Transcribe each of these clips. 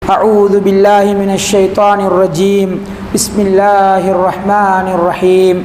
أعوذ بالله من الشيطان الرجيم بسم الله الرحمن الرحيم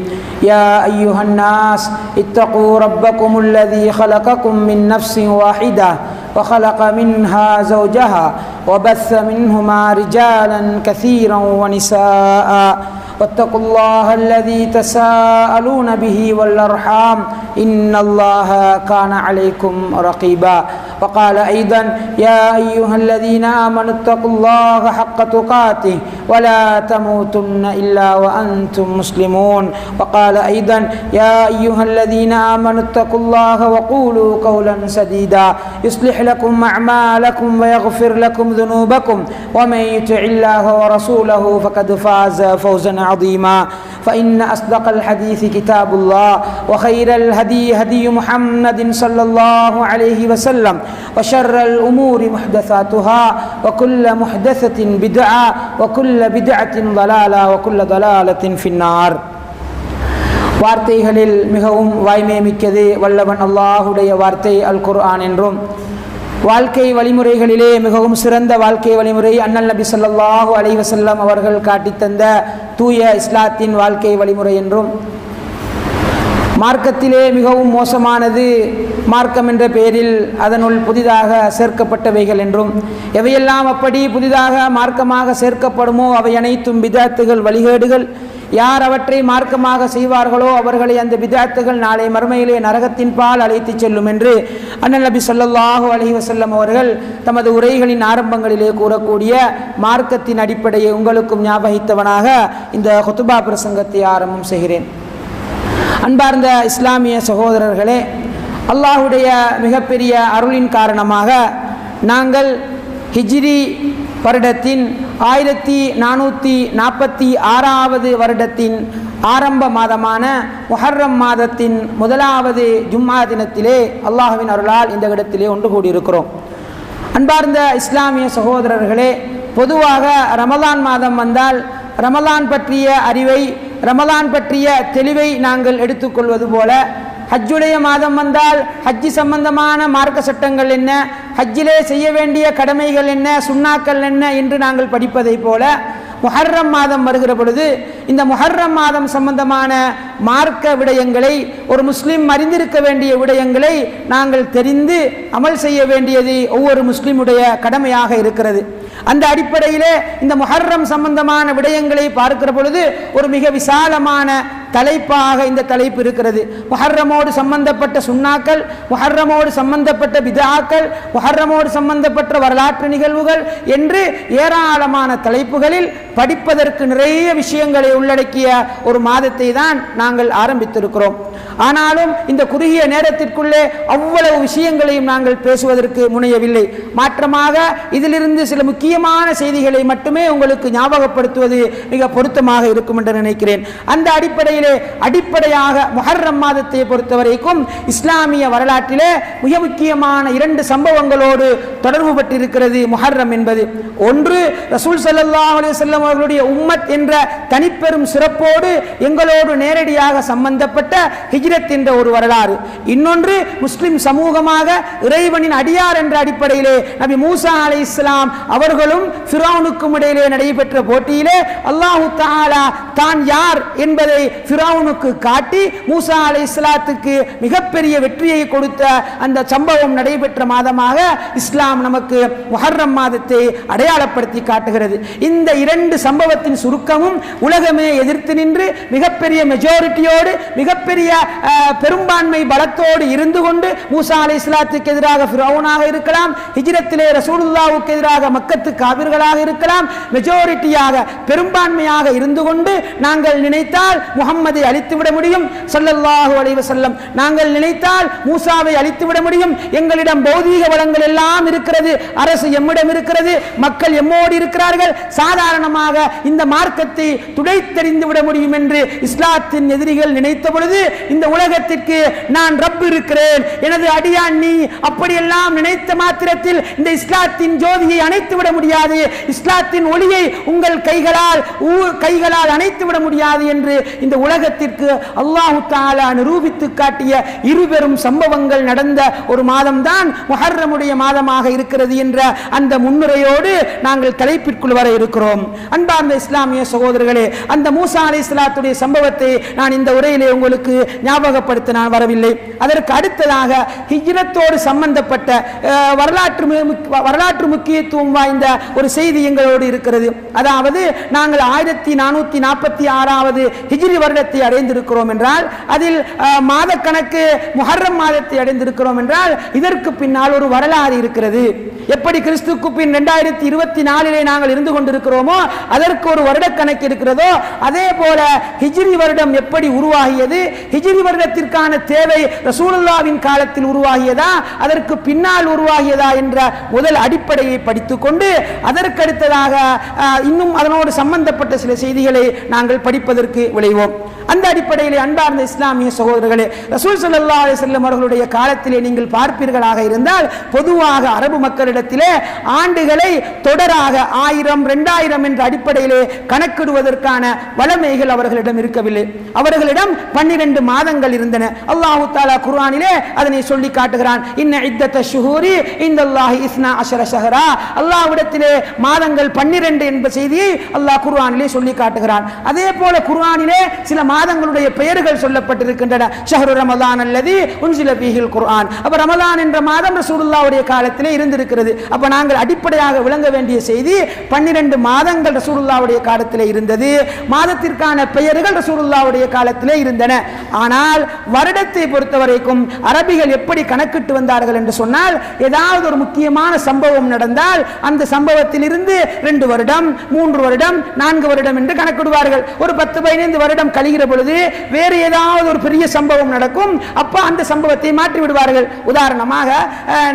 يا أيها الناس اتقوا ربكم الذي خلقكم من نفس واحدة وخلق منها زوجها وبث منهما رجالا كثيرا ونساء واتقوا الله الذي تساءلون به والأرحام إن الله كان عليكم رقيبا وقال أيضا يا أيها الذين آمنوا اتقوا الله حق تقاته ولا تموتن إلا وأنتم مسلمون وقال أيضا يا أيها الذين آمنوا اتقوا الله وقولوا قولا سديدا يصلح لكم أعمالكم ويغفر لكم ذنوبكم ومن يطع الله ورسوله فقد فاز فوزا عظيما فإن أصدق الحديث كتاب الله وخير الهدي هدي محمد صلى الله عليه وسلم وشر الأمور محدثاتها وكل محدثة بدعة وكل بدعة ضلالة وكل ضلالة في النار. வார்த்தைகளில் மிகவும் வாய்மை மிக்கது வல்லவன் அல்லாஹுடைய வார்த்தை அல் குர்ஆன் என்றும், வாழ்க்கை வழிமுறைகளிலே மிகவும் சிறந்த வாழ்க்கை வழிமுறை அண்ணல் நபி ஸல்லல்லாஹு அலைஹி வஸல்லம் அவர்கள் காட்டித்தந்த தூய இஸ்லாத்தின் வாழ்க்கை வழிமுறை என்றும், மார்க்கத்திலே மிகவும் மோசமானது மார்க்கம் என்ற பெயரில் அதனுள் புதிதாக சேர்க்கப்பட்டவைகள் என்றும், எவையெல்லாம் அப்படி புதிதாக மார்க்கமாக சேர்க்கப்படுமோ அவை அனைத்தும் பிதாத்துகள், வழிகேடுகள். யார் அவற்றை மார்க்கமாக செய்வார்களோ அவர்களை அந்த பிதாத்துகள் நாளை மறுமையிலே நரகத்தின் பால் அழைத்து செல்லும் என்று அண்ணல் நபி ஸல்லல்லாஹு அலைஹி வஸல்லம் அவர்கள் தமது உரைகளின் ஆரம்பங்களிலே கூறக்கூடிய மார்க்கத்தின் அடிப்படையை உங்களுக்கும் ஞாபகித்தவனாக இந்த ஹுத்பா பிரசங்கத்தை ஆரம்பம் செய்கிறேன். அன்பார்ந்த இஸ்லாமிய சகோதரர்களே, அல்லாஹுடைய மிகப்பெரிய அருளின் காரணமாக நாங்கள் ஹிஜ்ரி வருடத்தின் 1446 வருடத்தின் ஆரம்ப மாதமான முஹர்ரம் மாதத்தின் முதலாவது ஜும்மா தினத்திலே அல்லாஹ்வின் அருளால் இந்த இடத்திலே ஒன்று கூடியிருக்கிறோம். அன்பார்ந்த இஸ்லாமிய சகோதரர்களே, பொதுவாக ரமலான் மாதம் வந்தால் ரமலான் பற்றிய அறிவை, ரமலான் பற்றிய தெளிவை நாங்கள் எடுத்துக்கொள்வது போல, ஹஜ்ஜுடைய மாதம் வந்தால் ஹஜ்ஜி சம்பந்தமான மார்க்க சட்டங்கள் என்ன, ஹஜ்ஜிலே செய்ய வேண்டிய கடமைகள் என்ன, சுன்னாக்கள் என்ன என்று நாங்கள் படிப்பதை போல முஹர்ரம் மாதம் வருகிற பொழுது இந்த முஹர்ரம் மாதம் சம்பந்தமான மார்க்க விடயங்களை, ஒரு முஸ்லிம் அறிந்திருக்க வேண்டிய விடயங்களை நாங்கள் தெரிந்து அமல் செய்ய வேண்டியது ஒவ்வொரு முஸ்லிமுடைய கடமையாக இருக்கிறது. அந்த அடிப்படையிலே இந்த முஹர்ரம் சம்பந்தமான விடயங்களை பார்க்கிற பொழுது ஒரு மிக விசாலமான தலைப்பாக இந்த தலைப்பு இருக்கிறது. முஹர்ரமோடு சம்பந்தப்பட்ட சுன்னாக்கள், முஹர்ரமோடு சம்பந்தப்பட்ட பித்ஆக்கள், முஹர்ரமோடு சம்பந்தப்பட்ட வரலாற்று நிகழ்வுகள் என்று ஏராளமான தலைப்புகளில் படிப்பதற்கு நிறைய விஷயங்களை உள்ளடக்கிய ஒரு மாதத்தை தான் நாங்கள் ஆரம்பித்திருக்கிறோம். ஆனாலும் இந்த குறுகிய நேரத்திற்குள்ளே அவ்வளவு விஷயங்களையும் நாங்கள் பேசுவதற்கு முனையவில்லை. மாற்றமாக இதிலிருந்து சில முக்கியமான செய்திகளை மட்டுமே உங்களுக்கு ஞாபகப்படுத்துவது மிக பொருத்தமாக இருக்கும் என்று நினைக்கிறேன். அந்த அடிப்படையாக முஹர்ரம் மாதத்தை பொறுத்தவரைக்கும் இஸ்லாமிய வரலாற்றிலே மிக முக்கியமான 2 சம்பவங்களோடு தொடர்பு பட்டிருக்கிறது முஹர்ரம் என்பது. ஒன்று, ரசூல் ஸல்லல்லாஹு அலைஹி வஸல்லம் அவர்களுடைய உம்மத் என்ற தனிப்பெரும் சிறப்போடு எங்களோடு நேரடியாக சம்பந்தப்பட்ட ஹிஜ்ரத் என்ற ஒரு வரலாறு. இன்னொன்று, முஸ்லிம் சமூகமாக இறைவனின் அடியார் என்ற அடிப்படையிலே நபி மூசா அலைஹிஸ்ஸலாம் அவர்களும் ஃபிரௌனுக்கும் இடையிலே நடைபெற்ற போட்டியிலே அல்லாஹ் தஆலா தான் யார் என்பதை ஃபிரௌனுக்கு காட்டி மூசா அலைஹிஸ்ஸலாத்துக்கு மிகப்பெரிய வெற்றியை கொடுத்த அந்த சம்பவம் நடைபெற்ற மாதமாக இஸ்லாம் நமக்கு முஹர்ரம் மாதத்தை அடையாளப்படுத்தி காட்டுகிறது. இந்த 2 சம்பவத்தின் சுருக்கமும் உலகமே எதிர்த்து நின்று மிகப்பெரிய மெஜாரிட்டியோடு, மிகப்பெரிய பெரும்பான்மை பலத்தோடு இருந்து கொண்டு மூசா அலைஹிஸ்ஸலாத்துக்கு எதிராக ஃபிரௌனாக இருக்கலாம், ஹிஜ்ரத்திலே ரசூலுல்லாஹ்வுக்கு எதிராக மக்கத்து காபிர்களாக இருக்கலாம், மெஜாரிட்டியாக பெரும்பான்மையாக இருந்து கொண்டு நாங்கள் நினைத்தால் முஹம்மதை அழித்துவிட முடியும் ஸல்லல்லாஹு அலைஹி வஸல்லம், நாங்கள் நினைத்தால் மூசாவை அழித்துவிட முடியும், எங்களிடம் பௌதீக வளங்கள் எல்லாம் இருக்கிறது, அரசு எம்மிடம் இருக்கிறது, மக்கள் எம்மோடு இருக்கிறார்கள், சாதாரணமாக இந்த மார்க்கத்தை துடைத்தெறிந்து விட முடியும் என்று இஸ்லாத்தின் எதிரிகள் நினைத்த பொழுது இந்த இந்த உலகத்திற்கு நான் ரப் இருக்கிறேன், எனது அடியான் நீ, அப்படியெல்லாம் நினைத்த மாத்திரத்தில் இந்த இஸ்லாத்தின் ஜோதியை அணைத்து விட முடியாது, இஸ்லாத்தின் ஒளியை உங்கள் கைகளால் அணைத்து விட முடியாது என்று இந்த உலகத்திற்கு அல்லாஹ் தஆலா நிரூபித்து காட்டிய இருபெரும் சம்பவங்கள் நடந்த ஒரு மாதம் தான் முஹர்ரமுடைய மாதமாக இருக்கிறது என்ற அந்த முன்னுரையோடு நாங்கள் தலைப்பிற்குள் வர இருக்கிறோம். அன்பார்ந்த இஸ்லாமிய சகோதரர்களே, அந்த மூசா அலைஹிஸ்ஸலாத்துடைய சம்பவத்தை நான் இந்த உரையிலே உங்களுக்கு ஞாபகப்படுத்த நான் வரவில்லை. அதற்கு அடுத்ததாக ஹிஜ்ரத்தோடு சம்பந்தப்பட்ட வரலாற்று முக்கியத்துவம் வாய்ந்த ஒரு செய்தி எங்களோடு இருக்கிறது. அதாவது நாங்கள் 1446வது ஹிஜ்ரி வருடத்தை அடைந்திருக்கிறோம் என்றால், அதில் மாத கணக்கு முஹர்ரம் மாதத்தை அடைந்திருக்கிறோம் என்றால், இதற்கு பின்னால் ஒரு வரலாறு இருக்கிறது. எப்படி கிறிஸ்துக்கு பின் 2024 நாங்கள் இருந்து கொண்டிருக்கிறோமோ அதற்கு ஒரு வருட கணக்கு இருக்கிறதோ, அதே போல ஹிஜ்ரி வருடம் எப்படி உருவாகியது, ஹிஜ்ரி வருடத்திற்கான தேவை ரசூலுல்லாஹ்வின் காலத்தில் உருவாகியதா அதற்கு பின்னால் உருவாகியதா என்ற முதல் அடிப்படையை படித்துக் கொண்டு அதற்கடுத்ததாக இன்னும் அதனோடு சம்பந்தப்பட்ட சில செய்திகளை நாங்கள் படிப்பதற்கு விளைவோம். அந்த அடிப்படையில் அன்பார்ந்த இஸ்லாமிய சகோதரர்களே, ரசூல் ஸல்லல்லாஹு அலைஹி வஸல்லம் அவர்களுடைய காலத்திலே நீங்கள் பார்ப்பீர்களாக இருந்தால், பொதுவாக அரபு மக்களிடத்திலே ஆண்டுகளை தொடராக 1000, 2000 என்ற அடிப்படையிலே கணக்கிடுவதற்கான வளமைகள் அவர்களிடம் இருக்கவில்லை. அவர்களிடம் 12 மாதங்கள் இருந்தன. அல்லாஹ் தஆலா குர்ஆனிலே அதனை சொல்லி காட்டுகிறான். இன்ன இத்தத ஷுஹூரி இன்தல்லாஹி 12 ஷஹரா. அல்லாஹ்விடத்திலே மாதங்கள் 12 என்ற செய்தியை அல்லாஹ் குர்ஆனிலே சொல்லி காட்டுகிறான். அதே போல குர்ஆனிலே சில மாதங்களுடைய பெயர்கள் சொல்லப்பட்டிருக்கின்றன. ஷஹ்ரு ரமலான் அல்லதி உன்சில ஃபீஹில் குர்ஆன். அப்ப ரமலான் என்ற மாதம் ரசூலுல்லாஹ்வுடைய காலத்திலே இருந்திருக்கிறது. அப்ப நாங்கள் அடிப்படையாக விளங்க வேண்டிய செய்தி 12 மாதங்கள் ரசூலுல்லாஹ்வுடைய காலத்திலே இருந்தது. மாதத்திற்கான பெயர்கள் ரசூலுல்லாஹ்வுடைய காலத்திலே இருந்தன. ஆனால் வருடத்தை பொறுத்தவரைக்கும் அரபிகள் எப்படி கணக்கிட்டு வந்தார்கள் என்று சொன்னால், ஏதாவது ஒரு முக்கியமான சம்பவம் நடந்தால் அந்த சம்பவத்தில் இருந்து 2 வருடம், 3 வருடம், 4 வருடம் என்று கணக்கிடுவார்கள். ஒரு 10-15 வருடம் கழிகிற பொழுது வேறு ஏதாவது ஒரு பெரிய சம்பவம் நடக்கும். அப்ப அந்த சம்பவத்தை மாற்றி விடுவார்கள். உதாரணமாக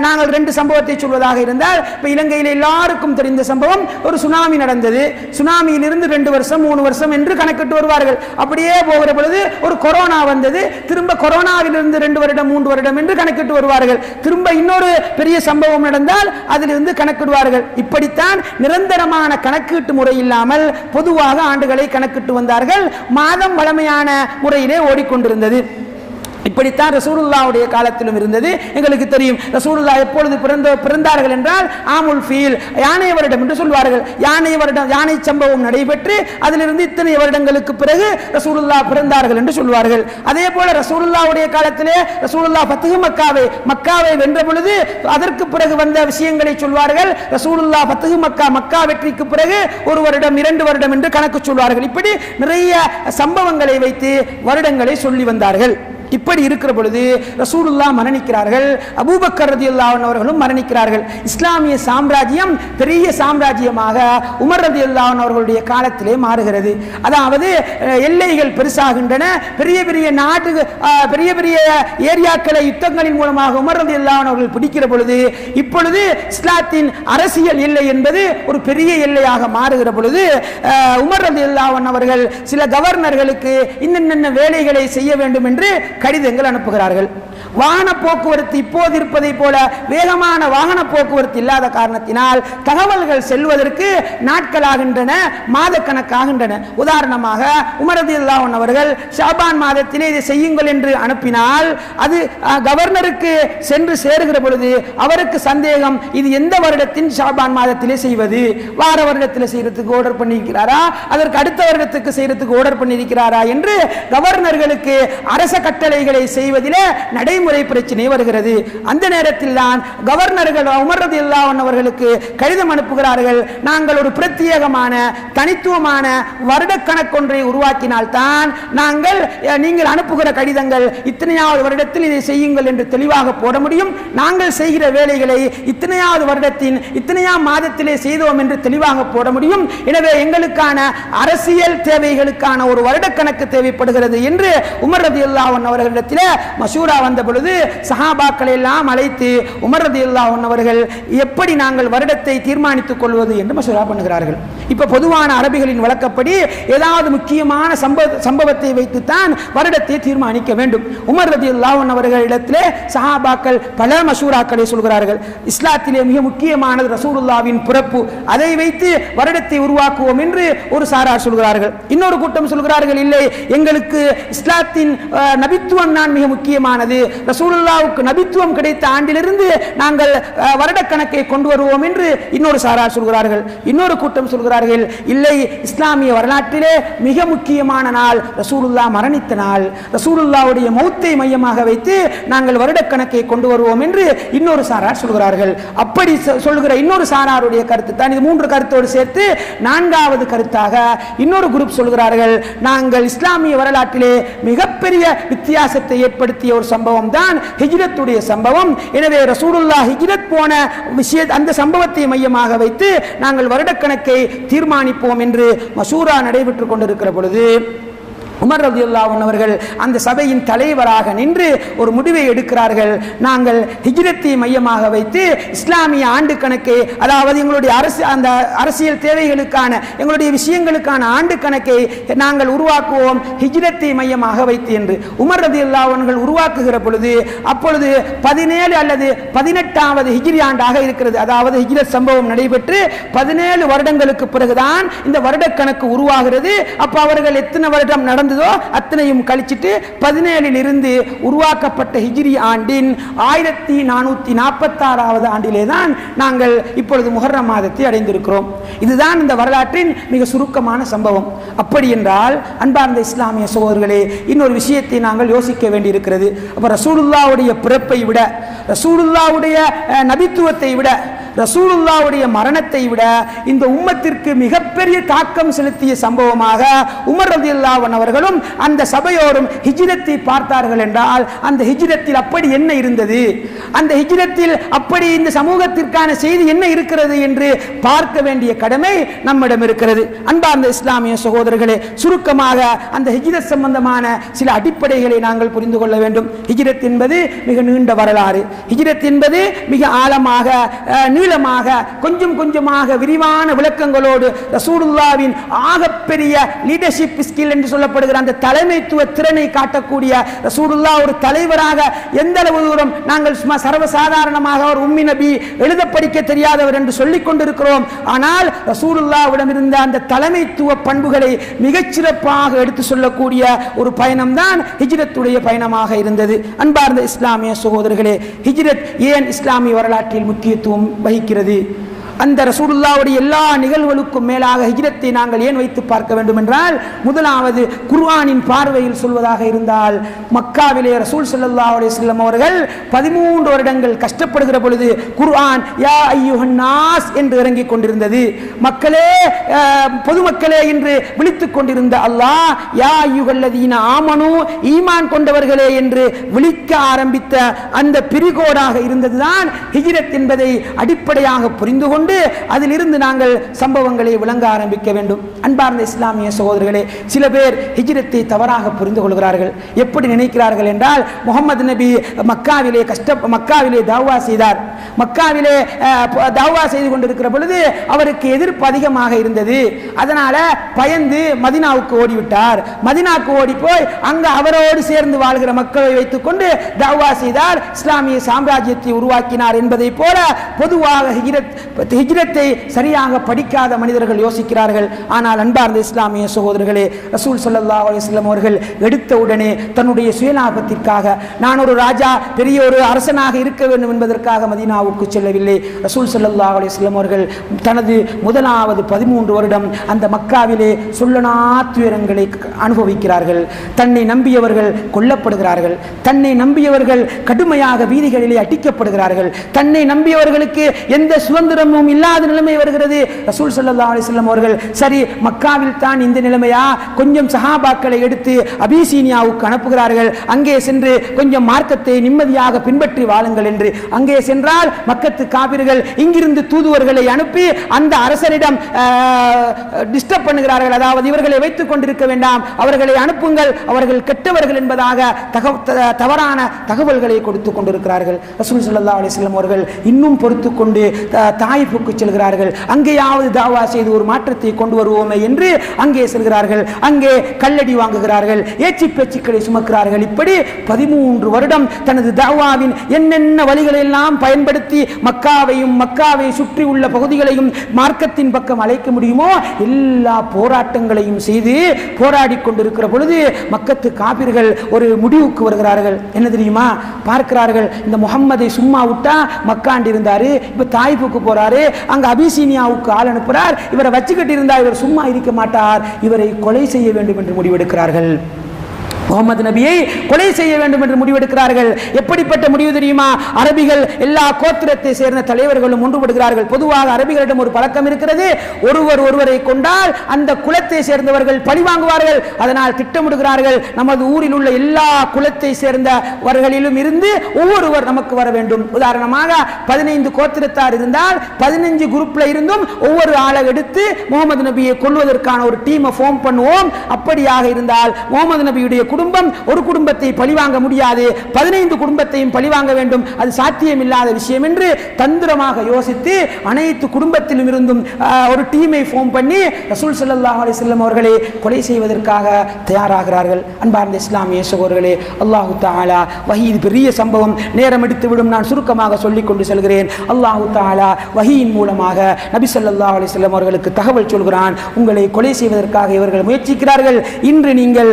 நாங்கள் 2 சம்பவத்தை சொல்வதாக இருந்தால், இப்ப இலங்கையில் எல்லாருக்கும் தெரிந்த சம்பவம், ஒரு சுனாமி நடந்தது. சுனாமியில் இருந்து 2 வருஷம் 3 வருஷம் என்று கணக்கிட்டு வருவார்கள். அப்படியே போகிற பொழுது ஒரு கொரோனா வந்தது. திரும்ப கொரோனாவில் இருந்து 2 வருடம் 3 வருடம் என்று கணக்கிட்டு வருவார்கள். திரும்ப இன்னொரு பெரிய சம்பவம் நடந்தால் அதிலிருந்து கணக்கிடுவார்கள். இப்படித்தான் நிரந்தரமான கணக்கீட்டு முறை இல்லாமல் பொதுவாக ஆண்டுகளை கணக்கிட்டு வந்தார்கள். மாதம் வழமையான முறையிலே ஓடிக்கொண்டிருந்தது. இப்படித்தான் ரசூலுல்லாஹ்வுடைய காலத்திலும் இருந்தது. எங்களுக்கு தெரியும், ரசூலுல்லாஹ் எப்பொழுது பிறந்தார்கள் என்றால் ஆமுல் ஃபீல், யானை வருடம் என்று சொல்வார்கள். யானை சம்பவம் நடைபெற்று அதிலிருந்து இத்தனை வருடங்களுக்கு பிறகு ரசூலுல்லாஹ் பிறந்தார்கள் என்று சொல்வார்கள். அதே போல ரசூலுல்லாஹ்வுடைய காலத்திலே ரசூலுல்லாஹ் ஃபத்ஹு மக்காவை வென்ற பொழுது அதற்கு பிறகு வந்த விஷயங்களை சொல்வார்கள். ரசூலுல்லாஹ் ஃபத்ஹு மக்கா வெற்றிக்கு பிறகு 1 வருடம் 2 வருடம் என்று கணக்கு சொல்வார்கள். இப்படி நிறைய சம்பவங்களை வைத்து வருடங்களை சொல்லி வந்தார்கள். இப்படி இருக்கிற பொழுது ரசூலுல்லாஹ் மரணிக்கிறார்கள். அபூபக்கர் ரலியல்லாஹு அன்ஹு அவர்களும் மரணிக்கிறார்கள். இஸ்லாமிய சாம்ராஜ்யம் பெரிய சாம்ராஜ்யமாக உமர் ரலியல்லாஹு அன்ஹு அவர்களுடைய காலத்திலே மாறுகிறது. அதாவது எல்லைகள் பெருசாகின்றன. பெரிய பெரிய நாடு, பெரிய பெரிய ஏரியாக்களை யுத்தங்களின் மூலமாக உமர் ரலியல்லாஹு அன்ஹு அவர்கள் பிடிக்கிற பொழுது, இப்பொழுது இஸ்லாத்தின் அரசியல் எல்லை என்பது ஒரு பெரிய எல்லையாக மாறுகிற பொழுது, உமர் ரலியல்லாஹு அன்ஹு அவர்கள் சில கவர்னர்களுக்கு இன்னென்ன வேலைகளை செய்ய வேண்டும் என்று கடிதங்கள் அனுப்புகிறார்கள். வாகன போக்குவரத்து இப்போது இருப்பதை போல வேகமான வாகன போக்குவரத்து இல்லாத காரணத்தினால் தகவல்கள் செல்வதற்கு நாட்களாகின்றன, மாத கணக்காகின்றன. உதாரணமாக உமர் ரலியல்லாஹு அன்ஹு அவர்கள் ஷாபான் மாதத்திலே இதை செய்யுங்கள் என்று அனுப்பினால் அது கவர்னருக்கு சென்று சேருகிற பொழுது அவருக்கு சந்தேகம், இது எந்த வருடத்தின் ஷாபான் மாதத்திலே செய்வது, வார வருடத்தில் செய்யறதுக்கு ஆர்டர் பண்ணியிருக்கிறாரா, அதற்கு அடுத்த வருடத்துக்கு செய்யறதுக்கு ஆர்டர் பண்ணியிருக்கிறாரா என்று கவர்னர்களுக்கு அரச கட்டளைகளை செய்வதிலே நடைமுறை பிரச்சனை வருகிறது. அந்த நேரத்தில் தான் கவர்னர்கள் உமர் ரலியல்லாஹு அன்ஹு அவர்களுக்கு கடிதம் அனுப்புகிறார்கள். நாங்கள் ஒரு பிரத்யேகமான தனித்துவமான வருட கணக்கொன்றை உருவாக்கினால் தான் நீங்கள் அனுப்புகிற கடிதங்கள் இத்தனையாவது வருடத்தில் இதை செய்யுங்கள் என்று தெளிவாக போட முடியும். நாங்கள் செய்கிற வேலைகளை இத்தனையாவது வருடத்தின் இத்தனையாம் மாதத்திலே செய்தோம் என்று தெளிவாக போட முடியும். எனவே எங்களுக்கான அரசியல் தேவைகளுக்கான ஒரு வருட கணக்கு தேவைப்படுகிறது என்று உமர் ரலியல்லாஹு அன்ஹு அவர்களிடத்தில் மஷூரா வந்த பொழுது சஹாபாக்களை எல்லாம் அழைத்து உமர் ரலியல்லாஹு அன்ஹு அவர்கள் எப்படி நாங்கள் வருடத்தை தீர்மானித்துக் கொள்வது என்று மஷூரா பண்ணுகிறார்கள். இப்ப பொதுவான அரபிகளின் வழக்கப்படி ஏதாவது முக்கியமான சம்பவத்தை வைத்துத்தான் வருடத்தை தீர்மானிக்க வேண்டும். உமர் ரலியல்லாஹு அன்ஹு அவர்களிடத்திலே சஹாபாக்கள் பல மஷூராக்களை சொல்கிறார்கள். இஸ்லாத்திலே மிக முக்கியமானது ரசூலுல்லாஹ்வின் பிறப்பு, அதை வைத்து வருடத்தை உருவாக்குவோம் என்று ஒரு சாரார் சொல்கிறார்கள். இன்னொரு கூட்டம் சொல்கிறார்கள், இல்லை, எங்களுக்கு இஸ்லாத்தின் நபித்துவம் தான் மிக முக்கியமானது, ரசூலுல்லாஹ்வுக்கு நபித்துவம் கிடைத்த ஆண்டிலிருந்து நாங்கள் வருடக்கணக்கை கொண்டு வருவோம் என்று இன்னொரு சாரார் சொல்கிறார்கள். இன்னொரு கூட்டம் சொல்கிறார்கள், இல்லை, இஸ்லாமிய வரலாற்றிலே மிக முக்கியமான நாள் ரசூலுல்லாஹ் மரணித்த நாள், ரசூலுல்லாஹ்வுடைய மௌத்தை மையமாக வைத்து நாங்கள் வருடக்கணக்கை கொண்டு வருவோம் என்று இன்னொரு சாரார் சொல்கிறார்கள். அப்படி சொல்கிற இன்னொரு சாராருடைய கருத்து தான் இது. மூன்று கருத்தோடு சேர்த்து நான்காவது கருத்தாக இன்னொரு குரூப் சொல்கிறார்கள், நாங்கள் இஸ்லாமிய வரலாற்றிலே மிகப்பெரிய வித்தியாசத்தை ஏற்படுத்திய ஒரு சம்பவம் தான் ஹிஜ்ரத்துடைய சம்பவம். எனவே ரசூலுல்லாஹ் ஹிஜ்ரத் போன அந்த சம்பவத்தை மையமாக வைத்து நாங்கள் வருடக்கணக்கை தீர்மானிப்போம் என்று மஷூரா நடைபெற்றுக் கொண்டிருக்கிற பொழுது உமர் ரலியல்லாஹு அன்ஹு அவர்கள் அந்த சபையின் தலைவராக நின்று ஒரு முடிவை எடுக்கிறார்கள். நாங்கள் ஹிஜ்ரத்தை மையமாக வைத்து இஸ்லாமிய ஆண்டு கணக்கை, அதாவது எங்களுடைய அந்த அரசியல் தேவைகளுக்கான எங்களுடைய விஷயங்களுக்கான ஆண்டு கணக்கை நாங்கள் உருவாக்குவோம் ஹிஜ்ரத்தை மையமாக வைத்து என்று உமர் ரலியல்லாஹு அன்ஹு உருவாக்குகிற பொழுது அப்பொழுது 17 அல்லது 18வது ஹிஜ்ரி ஆண்டாக இருக்கிறது. அதாவது ஹிஜ்ரத் சம்பவம் நடைபெற்று 17 வருடங்களுக்கு பிறகுதான் இந்த வருடக்கணக்கு உருவாகிறது. அப்ப அவர்கள் எத்தனை வருடம் நடந்ததோ அத்தனையும் கழிச்சிட்டு 17 இருந்து உருவாக்கப்பட்ட ஹிஜ்ரி ஆண்டின் 1446வது ஆண்டிலே தான் நாங்கள் இப்பொழுது முஹர்ரம் மாதத்தை அடைந்திருக்கிறோம். இதுதான் இந்த வரலாற்றின் மிக சுருக்கமான சம்பவம். அப்படி என்றால் அன்பார்ந்த இஸ்லாமிய சகோதரர்களே, இன்னொரு விஷயத்தை நாங்கள் யோசிக்க வேண்டியிருக்கிறது. அப்ப ரசூலுல்லாஹ்வுடைய பிறப்பை விட, ரசூலுல்லாஹ்வுடைய நபித்துவத்தை விட, ரசூலுல்லாஹ்வுடைய மரணத்தை விட இந்த உம்மத்திற்கு மிகப்பெரிய தாக்கம் செலுத்திய சம்பவமாக உமர் ரலியல்லாஹு அன்ஹு அவர்களும் அந்த சபையோரும் ஹிஜ்ரத்தை பார்த்தார்கள் என்றால் அந்த ஹிஜ்ரத்தில் அப்படி என்ன இருந்தது, அந்த ஹிஜ்ரத்தில் அப்படி இந்த சமூகத்திற்கான செய்தி என்ன இருக்கிறது என்று பார்க்க வேண்டிய கடமை நம்மிடம் இருக்கிறது. அன்பார்ந்த இஸ்லாமிய சகோதரர்களே, சுருக்கமாக அந்த ஹிஜ்ரத் சம்பந்தமான சில அடிப்படைகளை நாங்கள் புரிந்து கொள்ள வேண்டும். ஹிஜ்ரத் என்பது மிக நீண்ட வரலாறு. ஹிஜ்ரத் என்பது மிக ஆழமாக, நீளமாக, கொஞ்சம் கொஞ்சமாக விரிவான விளக்கங்களோடு ரசூலுல்லாஹ்வின் ஆகப்பெரிய லீடர்ஷிப் ஸ்கில் என்று சொல்லப்படுகிற அந்த தலைமைத்துவ திறனை காட்டக்கூடிய ரசூலுல்லாஹ் ஒரு தலைவராக எந்த அளவு தூரம் நாங்கள் சர்வசாதாரணமாக ஒரு உம்மி நபி, எழுத படிக்க தெரியாதவர் என்று சொல்லிக் கொண்டிருக்கிறோம். ஆனால் ரசூலுல்லாஹ்விடம் இருந்த அந்த தலைமைத்துவ பண்புகளை மிகச்சிறப்பாக எடுத்து சொல்லக்கூடிய ஒரு பயணம் தான் ஹிஜ்ரத்துடைய பயணமாக இருந்தது. அன்பார்ந்த இஸ்லாமிய சகோதரர்களே, ஹிஜ்ரத் ஏன் இஸ்லாமிய வரலாற்றில் முக்கியத்துவம் வகிக்கிறது? அந்த ரசூலுல்லாஹ்வுடைய எல்லா நிகழ்வுகளுக்கும் மேலாக ஹிஜ்ரத்தை நாங்கள் ஏன் வைத்து பார்க்க வேண்டும் என்றால், முதலாவது குர்ஆனின் பார்வையில் சொல்வதாக இருந்தால், மக்காவிலே ரசூல் ஸல்லல்லாஹு அலைஹி வஸல்லம் அவர்கள் 13 வருடங்கள் கஷ்டப்படுகிற பொழுது குர்ஆன் யா அய்யுஹன் நாஸ் என்று இறங்கிக் கொண்டிருந்தது. மக்களே, பொதுமக்களே என்று விழித்துக் கொண்டிருந்த அல்லாஹ் யா அய்யுஹல்லதீன ஆமனு, ஈமான் கொண்டவர்களே என்று விழிக்க ஆரம்பித்த அந்த பிரிகோடாக இருந்ததுதான் ஹிஜ்ரத் என்பதை அடிப்படையாக புரிந்து கொண்டு அதிலிருந்து நாங்கள் சம்பவங்களை விளங்க ஆரம்பிக்க வேண்டும். அன்பார்ந்த இஸ்லாமிய சகோதரர்களே, சில பேர் ஹிஜ்ரத்தை தவறாக புரிந்து கொள்கிறார்கள். எப்படி நினைக்கிறார்கள் என்றால், முகமது நபி மக்காவிலே தாவா செய்தார். மக்காவிலே தாவா செய்து கொண்டிருக்கிற பொழுது அவருக்கு எதிர்ப்பு அதிகமாக இருந்தது. அதனால பயந்து மதீனாவுக்கு ஓடிவிட்டார். மதீனாவுக்கு ஓடி போய் அங்க அவரோடு சேர்ந்து வாழ்கிற மக்களை வைத்துக் கொண்டு தாவா செய்தார், இஸ்லாமிய சாம்ராஜ்யத்தை உருவாக்கினார் என்பதை போல பொதுவாக ஹிஜ்ரத்தை சரியாக படிக்காத மனிதர்கள் யோசிக்கிறார்கள். ஆனால் அன்பார்ந்த இஸ்லாமிய சகோதரர்களே, ரசூல் ஸல்லல்லாஹு அலைஹி வஸல்லம் அவர்கள் எடுத்த உடனே தன்னுடைய சுயலாபத்திற்காக, நான் ஒரு ராஜா, பெரிய ஒரு அரசனாக இருக்க வேண்டும் என்பதற்காக மதீனாவுக்கு செல்லவில்லை. ரசூல் ஸல்லல்லாஹு அலைஹி வஸல்லம் அவர்கள் தனது முதலாவது 13 வருடம் அந்த மக்காவிலே சொல்லனா துயரங்களை அனுபவிக்கிறார்கள். தன்னை நம்பியவர்கள் கொல்லப்படுகிறார்கள், தன்னை நம்பியவர்கள் கடுமையாக வீதிகளிலே அடிக்கப்படுகிறார்கள், தன்னை நம்பியவர்களுக்கு எந்த சுதந்திரமும் இல்லாத நிலைமை வருகிறது. ரசூல் ஸல்லல்லாஹு அலைஹி வஸல்லம் அவர்கள், சரி மக்காவில் தான் இந்த நிலைமையா, கொஞ்சம் சஹாபாக்களை எடுத்து அபிசீனியாவுக்கு அனுப்புகிறார்கள். அங்கே சென்று கொஞ்சம் மார்க்கத்தை நிம்மதியாக பின்பற்றி வாழுங்கள் என்று. அங்கே சென்றால் மக்கத்து காபிர்கள் இங்கிருந்து தூதுவர்களை அனுப்பி அந்த அரசரிடம் டிஸ்டர்ப் பண்ணுகிறார்கள். அதாவது இவர்களை வைத்துக் கொண்டிருக்க வேண்டாம், அவர்களை அனுப்புங்கள், அவர்கள் கெட்டவர்கள் என்பதாக தவறான தகவல்களை கொடுத்துக் கொண்டிருக்கிறார்கள். ரசூல் ஸல்லல்லாஹு அலைஹி வஸல்லம் அவர்கள் இன்னும் பொறுத்துக் கொண்டு தாயிஃப் தாயிஃபுக்கு செல்கிறார்கள். அங்கேயாவது தாவா செய்து ஒரு மாற்றத்தை கொண்டு வருவோமே என்று அங்கே செல்கிறார்கள். அங்கே கல்லடி வாங்குகிறார்கள், ஏச்சி பேச்சுக்களை சுமக்கிறார்கள். இப்படி 13 வருடம் தனது தாவாவின் என்னென்ன வழிகளை எல்லாம் பயன்படுத்தி மக்காவையும் மக்காவை சுற்றி உள்ள பகுதிகளையும் மார்க்கத்தின் பக்கம் அழைக்க முடியுமோ எல்லா போராட்டங்களையும் செய்து போராடி கொண்டிருக்கிற பொழுது மக்கத்து காபிர்கள் ஒரு முடிவுக்கு வருகிறார்கள். என்ன தெரியுமா? பார்க்கிறார்கள், இந்த முகம்மதை சும்மா விட்டா மக்காண்டு இருந்தாரு, இப்ப தாயிஃபுக்கு போறாரு, அங்க அபிசீனியாவுக்கு ஆள் அனுப்புறார், இவரை வச்சுக்கிட்டு இருந்தா இவர் சும்மா இருக்க மாட்டார், இவரை கொலை செய்ய வேண்டும் என்று முடிவெடுக்கிறார்கள். முகமது நபியை கொலை செய்ய வேண்டும் என்று முடிவெடுக்கிறார்கள். எப்படிப்பட்ட முடிவு தெரியுமா? அரபிகள் எல்லா கோத்திரத்தை சேர்ந்த தலைவர்களும் ஒன்றுபடுகிறார்கள். பொதுவாக அரபிகளிடம் ஒரு பழக்கம் இருக்கிறது, ஒருவரை கொண்டால் அந்த குலத்தை சேர்ந்தவர்கள் பழி வாங்குவார்கள். அதனால் திட்டமிடுகிறார்கள், நமது ஊரில் உள்ள எல்லா குலத்தை சேர்ந்தவர்களிலும் இருந்து ஒவ்வொருவர் நமக்கு வர வேண்டும். உதாரணமாக 15 கோத்திரத்தார் இருந்தால் 15 குரூப்ல இருந்தும் ஒவ்வொரு ஆளை எடுத்து முகமது நபியை கொல்வதற்கான ஒரு டீமை ஃபார்ம் பண்ணுவோம். அப்படியாக இருந்தால் முகமது நபியுடைய குடும்பம் ஒரு குடும்பத்தை பழிவாங்க முடியாது, 15 குடும்பத்தையும் பழிவாங்க வேண்டும், அது சாத்தியமில்லாத விஷயம் என்று தந்திரமாக யோசித்து அனைத்து குடும்பத்திலும் இருந்தும் ஒரு டீமை ஃபார்ம் பண்ணி ரசூல் ஸல்லல்லாஹு அலைஹி வஸல்லம் அவர்களை கொலை செய்வதற்காக தயாராகிறார்கள். அன்பார்ந்த இஸ்லாமிய சகோதரர்களே, அல்லாஹ் தஆலா வஹீத் பெரிய சம்பவம், நேரம் எடுத்துவிடும், நான் சுருக்கமாக சொல்லிக் கொண்டு செல்கிறேன். அல்லாஹ் தஆலா வஹீயின் மூலமாக நபி ஸல்லல்லாஹு அலைஹி வஸல்லம் அவர்களுக்கு தகவல் சொல்கிறான், உங்களை கொலை செய்வதற்காக இவர்கள் முயற்சிக்கிறார்கள். இன்று நீங்கள்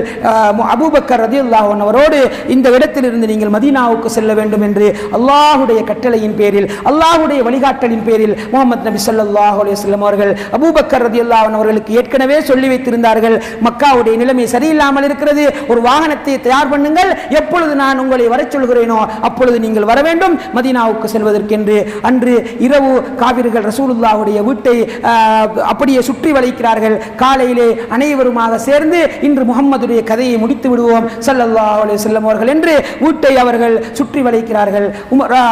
அபூபக்கர் ரலியல்லாஹு அன்ஹு அவரோடு இந்த இடத்திலிருந்து நீங்கள் மதீனாவுக்கு செல்ல வேண்டும் என்று அல்லாஹ்வுடைய கட்டளையின் பேரில், அல்லாஹ்வுடைய வழிகாட்டலின் பேரில் முஹம்மது நபி ஸல்லல்லாஹு அலைஹி வஸல்லம் அவர்கள் அபூபக்கர் ரலியல்லாஹு அன்ஹு அவர்களுக்கு ஏற்கனவே சொல்லி வைத்திருந்தார்கள், மக்காவுடைய நிலைமை சரியில்லாமல் இருக்கிறது, ஒரு வாகனத்தை தயார் பண்ணுங்கள், எப்பொழுது நான் உங்களை வரச் சொல்கிறேனோ அப்பொழுது நீங்கள் வர வேண்டும் மதீனாவுக்கு செல்வதற்கென்று. அன்று இரவு காபிர்கள் ரசூலுல்லாஹுடைய வீட்டை அப்படியே சுற்றி வளைக்கிறார்கள். காலையிலே அனைவருமாக சேர்ந்து இன்று முஹம்மதுடைய கதையை முடித்து விடுவோம் ஸல்லல்லாஹு அலைஹி வஸல்லம் அவர்கள் என்று வீட்டை அவர்கள் சுற்றி வளைக்கிறார்கள்.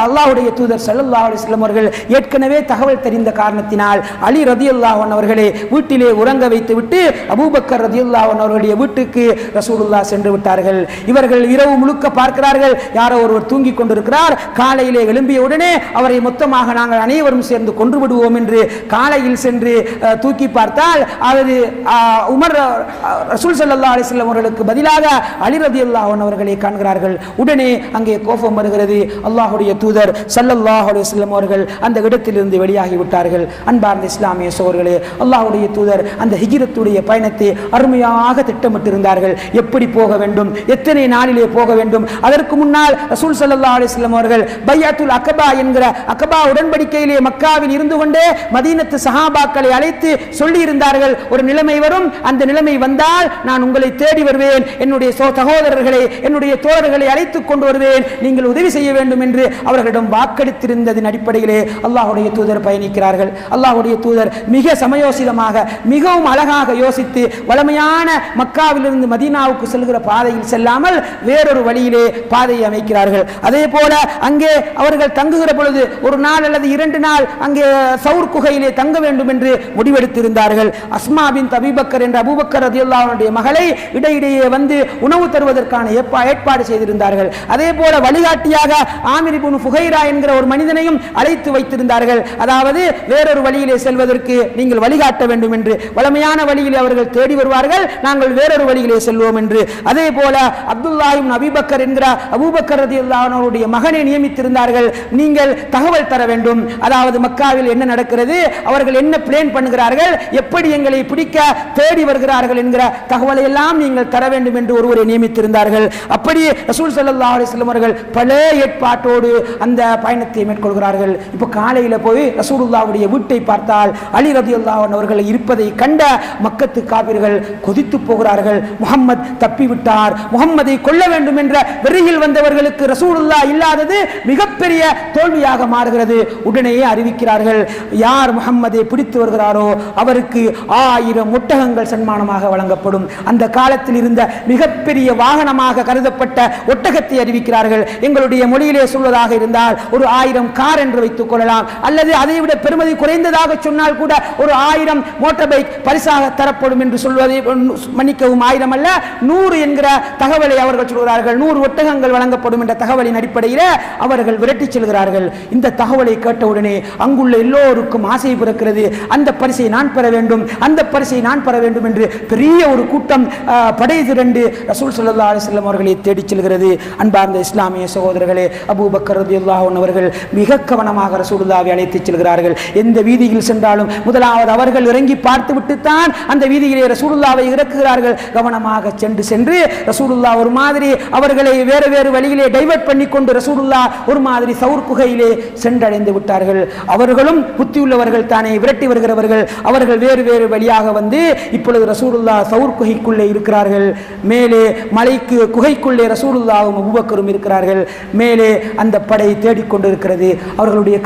அல்லாஹ்வுடைய தூதர் ஸல்லல்லாஹு அலைஹி வஸல்லம் அவர்கள் ஏற்கனவே தகவல் தெரிந்த காரணத்தினால் அலி ரலியல்லாஹு அன்ஹு அவர்களை வீட்டிலே உறங்க வைத்துவிட்டு அபூபக்கர் ரலியல்லாஹு அன்ஹு அவர்களுடைய வீட்டுக்கு ரசூலுல்லாஹ் சென்று விட்டார்கள். இவர்கள் இரவு முழுக்க பார்க்கிறார்கள், யாரோ ஒருவர் தூங்கிக் கொண்டிருக்கிறார். காலையிலே எழும்பிய உடனே அவரை மொத்தமாக நாங்கள் அனைவரும் சேர்ந்து கொன்று விடுவோம் என்று காலையில் சென்று தூக்கி பார்த்தால் அவர் உமர் ரசூல் ஸல்லல்லாஹு அலைஹி வஸல்லம் அவர்களுக்கு பதிலாக அலி ரலியல்லாஹு அன்ஹு அவர்களை காண்கிறார்கள். உடனே அங்கே கோபம் வருகிறது. அல்லாஹ்வுடைய தூதர் ஸல்லல்லாஹு அலைஹி வஸல்லம் அவர்கள் அந்த இடத்திலிருந்து வெளியாகி விட்டார்கள். அன்பார்ந்த இஸ்லாமிய சகோதரர்களே, அல்லாஹ்வுடைய தூதர் அந்த ஹிஜ்ரத்துடைய பயணத்தை அருமையாக திட்டமிட்டிருந்தார்கள். எப்படி போக வேண்டும், எத்தனை நாளிலே போக வேண்டும். அதற்கு முன்னால் ரசூல் ஸல்லல்லாஹு அலைஹி வஸல்லம் அவர்கள் பைஅத்துல் அகபா என்கிற அகபா உடன்படிக்கையிலே மக்காவில் இருந்து கொண்டே மதீனத்து சஹாபாக்களை அழைத்து சொல்லி இருந்தார்கள், ஒரு நிலைமை வரும், அந்த நிலைமை வந்தால் நான் உங்களை தேடி வருவேன், என்னுடைய சகோதரர்களை என்னுடைய தோழர்களை அழைத்துக் கொண்டு வருவேன், நீங்கள் உதவி செய்ய வேண்டும் என்று அவர்களிடம் வாக்களித்திருந்ததின் அடிப்படையிலே அல்லாஹ்வுடைய தூதர் பயணிக்கிறார்கள். அல்லாஹ்வுடைய தூதர் மிக சமயோசிதமாக மிகவும் அழகாக யோசித்து வளமையான மக்காவிலிருந்து மதீனாவுக்கு செல்கிற பாதையில் செல்லாமல் வேறொரு வழியிலே பாதையை அமைக்கிறார்கள். அதே போல அங்கே அவர்கள் தங்குகிற பொழுது ஒரு நாள் அல்லது 2 நாள் அங்கே சவுர் குகையிலே தங்க வேண்டும் என்று முடிவெடுத்திருந்தார்கள். அஸ்மா பின்த் அபூபக்கர் என்ற அபூபக்கர் ரலியல்லாஹு அன்ஹுடைய மகளை இடையிடையே வந்து உணவு தருவதற்கான ஏற்பாடு செய்திருந்தார்கள். அதே போல வழிகாட்டியாக ஆமிர் இப்னு ஃபுகைரா என்கிற ஒரு மனிதனையும் அழைத்து வைத்திருந்தார்கள். அதாவது வேறொரு வழியிலே செல்வதற்கு நீங்கள் வழிகாட்ட வேண்டும் என்று. வளமையான வழியிலே அவர்கள் தேடி வருவார்கள், நாங்கள் வேறொரு வழியிலே செல்வோம் என்று. அதே போல அப்துல்லாஹ் இப்னு அபூபக்கர் என்கிற அபூபக்கர் ரலியல்லாஹு அன்ஹுடைய மகனை நியமித்திருந்தார்கள். நீங்கள் தகவல் தர வேண்டும், அதாவது மக்காவில் என்ன நடக்கிறது, அவர்கள் என்ன பிளான் பண்ணுகிறார்கள், எப்படி எங்களை பிடிக்க தேடி வருகிறார்கள் என்கிற தகவலை எல்லாம் நீங்கள் தர வேண்டும் என்று ஒருவரை நியமித்திருந்தார்கள். அப்படி ரசூல் ஸல்லல்லாஹு அலைஹி வஸல்லம் அவர்கள் பல ஏற்பாட்டோடு அந்த பயணத்தை மேற்கொள்கிறார்கள். இப்போ காலையில போய் ரசூலுல்லாஹ்வுடைய வீட்டை பார்த்தால் அலி ரலியல்லாஹு அன்ஹு அவர்கள் இருப்பதை கண்ட மக்கத்து காபிர்கள் கொதித்து போகிறார்கள். முஹம்மத் தப்பிவிட்டார், முஹம்மதை கொல்ல வேண்டும் என்ற வெறியில் வந்தவர்களுக்கு ரசூலுல்லாஹ் இல்லாதது மிகப்பெரிய தோல்வியாக மாறுகிறது. உடனே அறிவிக்கிறார்கள், யார் முஹம்மதை பிடித்து வருகிறாரோ அவருக்கு 1000 ஒட்டகங்கள் சன்மானமாக வழங்கப்படும். அந்த காலத்தில் இருந்த மிகப்பெரிய மிகப்பெரிய வாகனமாக கருதப்பட்ட ஒட்டகத்தை அறிவிக்கிறார்கள். எங்களுடைய மொழியிலே சொல்வதாக இருந்தால் ஒரு 1000 கார் என்று வைத்துக் கொள்ளலாம், அல்லது அதைவிட பெருமதி குறைந்ததாக சொன்னால் கூட ஒரு 1000 மோட்டார் பைக் பரிசாக தரப்படும் என்று சொல்வதை மன்னிக்கவும், 1000 அல்ல 100 என்கிற தகவலை அவர்கள் சொல்கிறார்கள். 100 ஒட்டகங்கள் வழங்கப்படும் என்ற தகவலின் அடிப்படையில் அவர்கள் விரட்டி செல்கிறார்கள். இந்த தகவலை கேட்டவுடனே அங்குள்ள எல்லோருக்கும் ஆசை பிறக்கிறது. அந்த பரிசை நான் பெற வேண்டும், அந்த பரிசை நான் பெற வேண்டும் என்று பெரிய ஒரு கூட்டம் படை திரண்டு ரசூல் ஸல்லல்லாஹு அலைஹி வஸல்லம் அவர்களை தேடிச் செல்கிறது. அன்பார்ந்த இஸ்லாமிய சகோதரர்களே, அபூபக்கர் ரலியல்லாஹு அன்ஹு அவர்கள் மிக கவனமாக ரசூலுல்லாஹ்வை அழைத்துச் செல்கிறார்கள். எந்த வீதியில் சென்றாலும் முதலாவது அவர்கள் இறங்கி பார்த்துவிட்டுத்தான் அந்த வீதியிலே ரசூலுல்லாஹ்வை இறக்குகிறார்கள். கவனமாக சென்று ரசூலுல்லாஹ் ஒரு மாதிரி அவர்களை வேறு வேறு வழியிலே டைவர்ட் பண்ணி கொண்டு ரசூலுல்லாஹ் ஒரு மாதிரி சவுர் குகையிலே சென்றடைந்து விட்டார்கள். அவர்களும் புத்தியுள்ளவர்கள் தானே, விரட்டி வருகிறவர்கள். அவர்கள் வேறு வேறு வழியாக வந்து இப்பொழுது ரசூலுல்லாஹ் சவுர் குகைக்குள்ளே இருக்கிறார்கள். மேலே மலைக்கு குகைக்குள்ளே ரசூலுல்லாஹும் அபூபக்கரும் இருக்கிறார்கள். மேலே அந்த படை தேடிக்கொண்டிருக்கிறது. அவர்களுடைய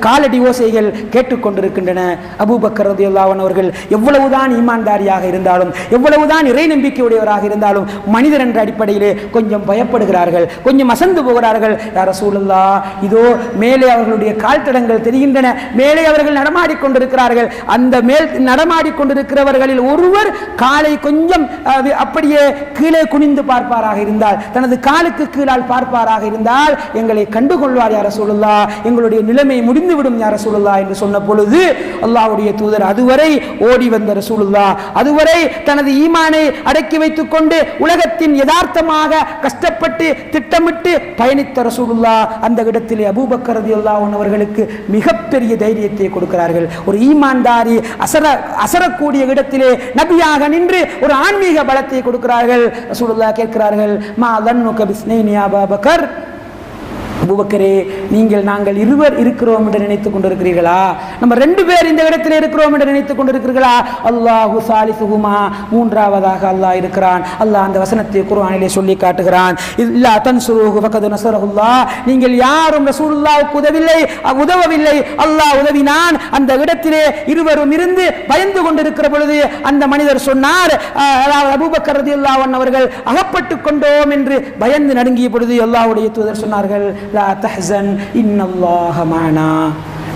காலடி ஓசைகள் கேட்டுக்கொண்டிருக்கின்றன. அபூபக்கர் ரலியல்லாஹு அன்ஹு அவர்கள் எவ்வளவுதான் ஈமான்தாரியாக இருந்தாலும், எவ்வளவுதான் இறை நம்பிக்கையுடையவராக இருந்தாலும் மனிதர் என்ற அடிப்படையிலே கொஞ்சம் பயப்படுகிறார்கள், கொஞ்சம் அசந்து போகிறார்கள். யா ரசூலுல்லாஹ், இதோ மேலே அவர்களுடைய கால் தடங்கள் தெரிகின்றன, மேலே அவர்கள் நடமாடிக்கொண்டிருக்கிறார்கள். அந்த மேல் நடமாடிக்கொண்டிருக்கிறவர்களில் ஒருவர் காலை கொஞ்சம் அப்படியே கீழே குனிந்து பார்ப்பாராக இருந்தால், தனது காலுக்கு கீழால் பார்ப்பாராக இருந்தால் எங்களை கண்டுகொள்வார் யா ரசூலுல்லாஹ், எங்களுடைய நிலைமை முடிந்துவிடும் யா ரசூலுல்லாஹ் என்று சொன்ன பொழுது அல்லாஹ்வுடைய தூதர் அதுவரை ஓடி வந்த ரசூலுல்லாஹ், அதுவரை தனது ஈமானை அடக்கி வைத்துக் கொண்டு உலகத்தின் யதார்த்தமாக கஷ்டப்பட்டு திட்டமிட்டு பயணித்த ரசூலுல்லாஹ் அந்த இடத்திலே அபூபக்கர் ரலியல்லாஹு அன்ஹு அவர்களுக்கு மிகப்பெரிய தைரியத்தை கொடுக்கிறார்கள். ஒரு ஈமான்தாரி அசரக்கூடிய இடத்திலே நபியாக நின்று ஒரு ஆன்மீக பலத்தை கொடுக்கிறார்கள். ரசூலுல்லாஹ் கேட்கிறார்கள், மா லன்னுக பிஸ்னைனி யா அபூபக்கர், அபூபக்கரே, நாங்கள் இருவர் இருக்கிறோம் என்று நினைத்துக் கொண்டிருக்கிறீர்களா? நம்ம 2 பேர் இந்த இடத்தில் இருக்கிறோம் என்று நினைத்துக் கொண்டிருக்கிறீர்களா? அல்லாஹு சாலிசுஹுமா, மூன்றாவதாக அல்லாஹ் இருக்கிறான். அல்லாஹ் அந்த வசனத்தை குர்ஆனிலே சொல்லி காட்டுகிறான். இல்லா தன்சுருஹு ஃபகத் நஸரஹுல்லாஹ், நீங்கள் யாரும் ரசூலுல்லாஹ்வுக்கு உதவவில்லை, அல்லாஹ் உதவினான். அந்த இடத்திலே இருவரும் இருந்து பயந்து கொண்டிருக்கிற பொழுது அந்த மனிதர் சொன்னார், அபூபக்கர் ரலியல்லாஹு அன்ஹு அவர்கள் அகப்பட்டுக் கொண்டோம் என்று பயந்து நடுங்கிய பொழுது அல்லாஹ்வுடைய தூதர் சொன்னார்கள், லா தஹ்சன் இன்னல்லாஹ மஅனா,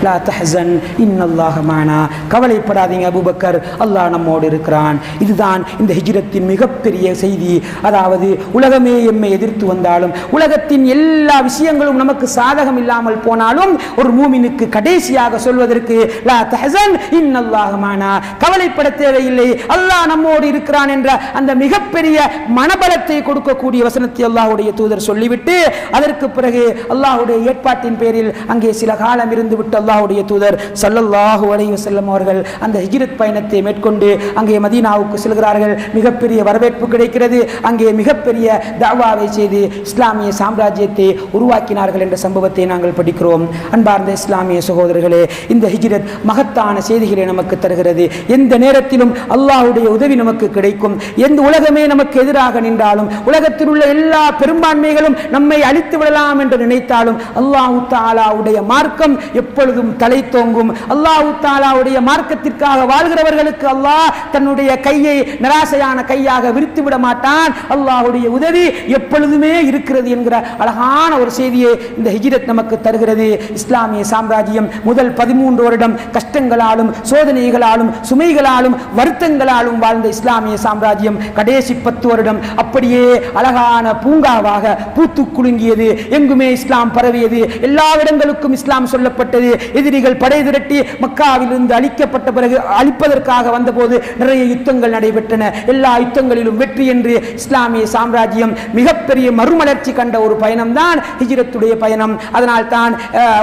லா தஹ்சன் இன்னல்லாஹ மஅனா, கவலைப்படாதீங்க அபூபக்கர், அல்லாஹ் நம்மோடு இருக்கிறான். இதுதான் இந்த ஹிஜ்ரத்தின் மிகப்பெரிய செய்தி. அதாவது உலகமே எம்மை எதிர்த்து வந்தாலும், உலகத்தின் எல்லா விஷயங்களும் நமக்கு சாதகம் இல்லாமல் போனாலும் ஒரு மூமினுக்கு கடைசியாக சொல்வதற்கு லா தஹ்சன் இன்னல்லாஹ மஅனா, கவலைப்பட தேவையில்லை, அல்லாஹ் நம்மோடு இருக்கிறான் என்ற அந்த மிகப்பெரிய மனபலத்தை கொடுக்கக்கூடிய வசனத்தை அல்லாஹ்வுடைய தூதர் சொல்லிவிட்டு அதற்கு பிறகு அல்லாஹ்வுடைய ஏற்பாட்டின் பேரில் அங்கே சில காலம் இருந்து விட்டு அல்லாஹ்வுடைய தூதர் ஸல்லல்லாஹு அலைஹி வஸல்லம் அவர்கள் அந்த ஹிஜ்ரத் பயணத்தை மேற்கொண்டு அங்கே மதீனாவுக்கு செல்கிறார்கள். மிகப்பெரிய வரவேற்பு கிடைக்கிறது. அங்கே மிகப்பெரிய தஅவாவை செய்து இஸ்லாமிய சாம்ராஜ்யத்தை உருவாக்கினார்கள் என்ற சம்பவத்தை நாங்கள் படிக்கிறோம். அன்பார்ந்த இஸ்லாமிய சகோதரர்களே, இந்த ஹிஜ்ரத் மகத்தான செய்திகளை நமக்கு தருகிறது. எந்த நேரத்திலும் அல்லாஹ்வுடைய உதவி நமக்கு கிடைக்கும். எந்த உலகமே நமக்கு எதிராக நின்றாலும், உலகத்தில் உள்ள எல்லா பெரும்பான்மைகளும் நம்மை அழித்து விடலாம் என்று நினைத்தாலும் அல்லாஹ் தஆலாவுடைய மார்க்கம் எப்பொழுதும் தலை தோங்கும். அல்லாஹ் தஆலாவுடைய மார்க்கத்திற்காக வாழ்கிறவர்களுக்கு அல்லாஹ் தன்னுடைய கையை நிராசையான கையாக விரித்து விட மாட்டான். அல்லாஹ்வுடைய உதவி எப்பொழுதுமே இருக்கிறது என்கிற அழகான ஒரு செய்தியை இந்த ஹிஜ்ரத் நமக்கு தருகிறது. இஸ்லாமிய சாம்ராஜ்யம் முதல் 13 வருடம் கஷ்டங்களாலும் சோதனைகளாலும் சுமைகளாலும் வருத்தங்களாலும் வாழ்ந்த இஸ்லாமிய சாம்ராஜ்யம் கடைசி 10 வருடம் அப்படியே அழகான பூங்காவாக பூத்து குலுங்கியது. எங்குமே இஸ்லாம் பரவியது. எல்லா இடங்களுக்கும் இஸ்லாம் சொல்லப்பட்டது. எதிரிகள் படை திரட்டி மக்காவிலிருந்து அழிக்கப்பட்ட பிறகு அழிப்பதற்காக வந்தபோது நிறைய யுத்தங்கள் நடைபெற்றன. எல்லா யுத்தங்களிலும் வெற்றி என்று இஸ்லாமிய சாம்ராஜ்யம் மிகப்பெரிய மறுமலர்ச்சி கண்ட ஒரு பயணம் தான் ஹிஜ்ரத்துடைய பயணம். அதனால் தான்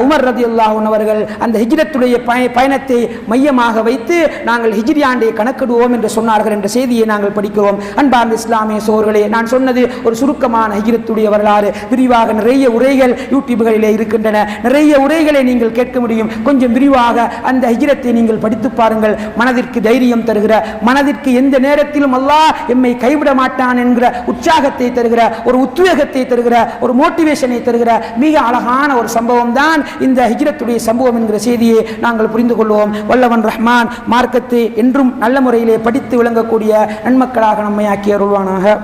உமர் ரலியல்லாஹு அன்ஹு அவர்கள் அந்த ஹிஜ்ரத்துடைய பயணத்தை மையமாக வைத்து நாங்கள் ஹிஜ்ரி ஆண்டை கணக்கிடுவோம் என்று சொன்னார்கள் என்ற செய்தியை நாங்கள் படிக்கிறோம். அன்பார்ந்த இஸ்லாமிய சகோதரர்களே, நான் சொன்னது ஒரு சுருக்கமான ஹிஜ்ரத்துடைய வரலாறு. விரிவாக நிறைய உரைகள் யூடியூப்களிலே இருக்கின்றன. நிறைய உரைகளை நீங்கள் கேட்க முடியும். முடியும். கொஞ்சம் விரிவாக அந்த ஹிஜ்ரத்தை நீங்கள் படித்து பாருங்கள். மனதிற்கு தைரியம் தருகிற, மனதிற்கு எந்த நேரத்திலும் அல்லாஹ் எம்மை கைவிட மாட்டான் என்கிற உற்சாகத்தை தருகிற, ஒரு உத்வேகத்தை தருகிற, ஒரு மோட்டிவேஷனை தருகிற மிக அழகான ஒரு சம்பவம் தான் இந்த ஹிஜ்ரத்துடைய சம்பவம் என்கிற செய்தியை நாங்கள் புரிந்து கொள்வோம். வல்லவன் ரஹ்மான் மார்க்கத்தை என்றும் நல்ல முறையிலே படித்து விளங்கக்கூடிய நன்மக்களாக நம்மை ஆக்கி அருள்வானாக.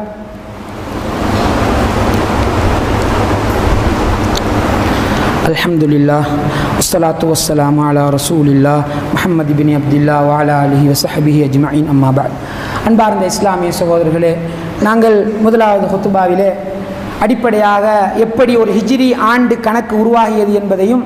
அல்ஹம்துலில்லாஹ் வஸ்ஸலாத்து வஸ்ஸலாமு அலா ரசூலில்லாஹ் முஹம்மது இப்னு அப்துல்லாஹ் வ அலா ஆலிஹி வ ஸஹ்பிஹி அஜ்மஈன். அம்மா பஅத். அன்பார்ந்த இஸ்லாமிய சகோதரர்களே, நாங்கள் முதலாவது ஹுத்பாவிலே அடிப்படையாக எப்படி ஒரு ஹிஜ்ரி ஆண்டு கணக்கு உருவாகியது என்பதையும்,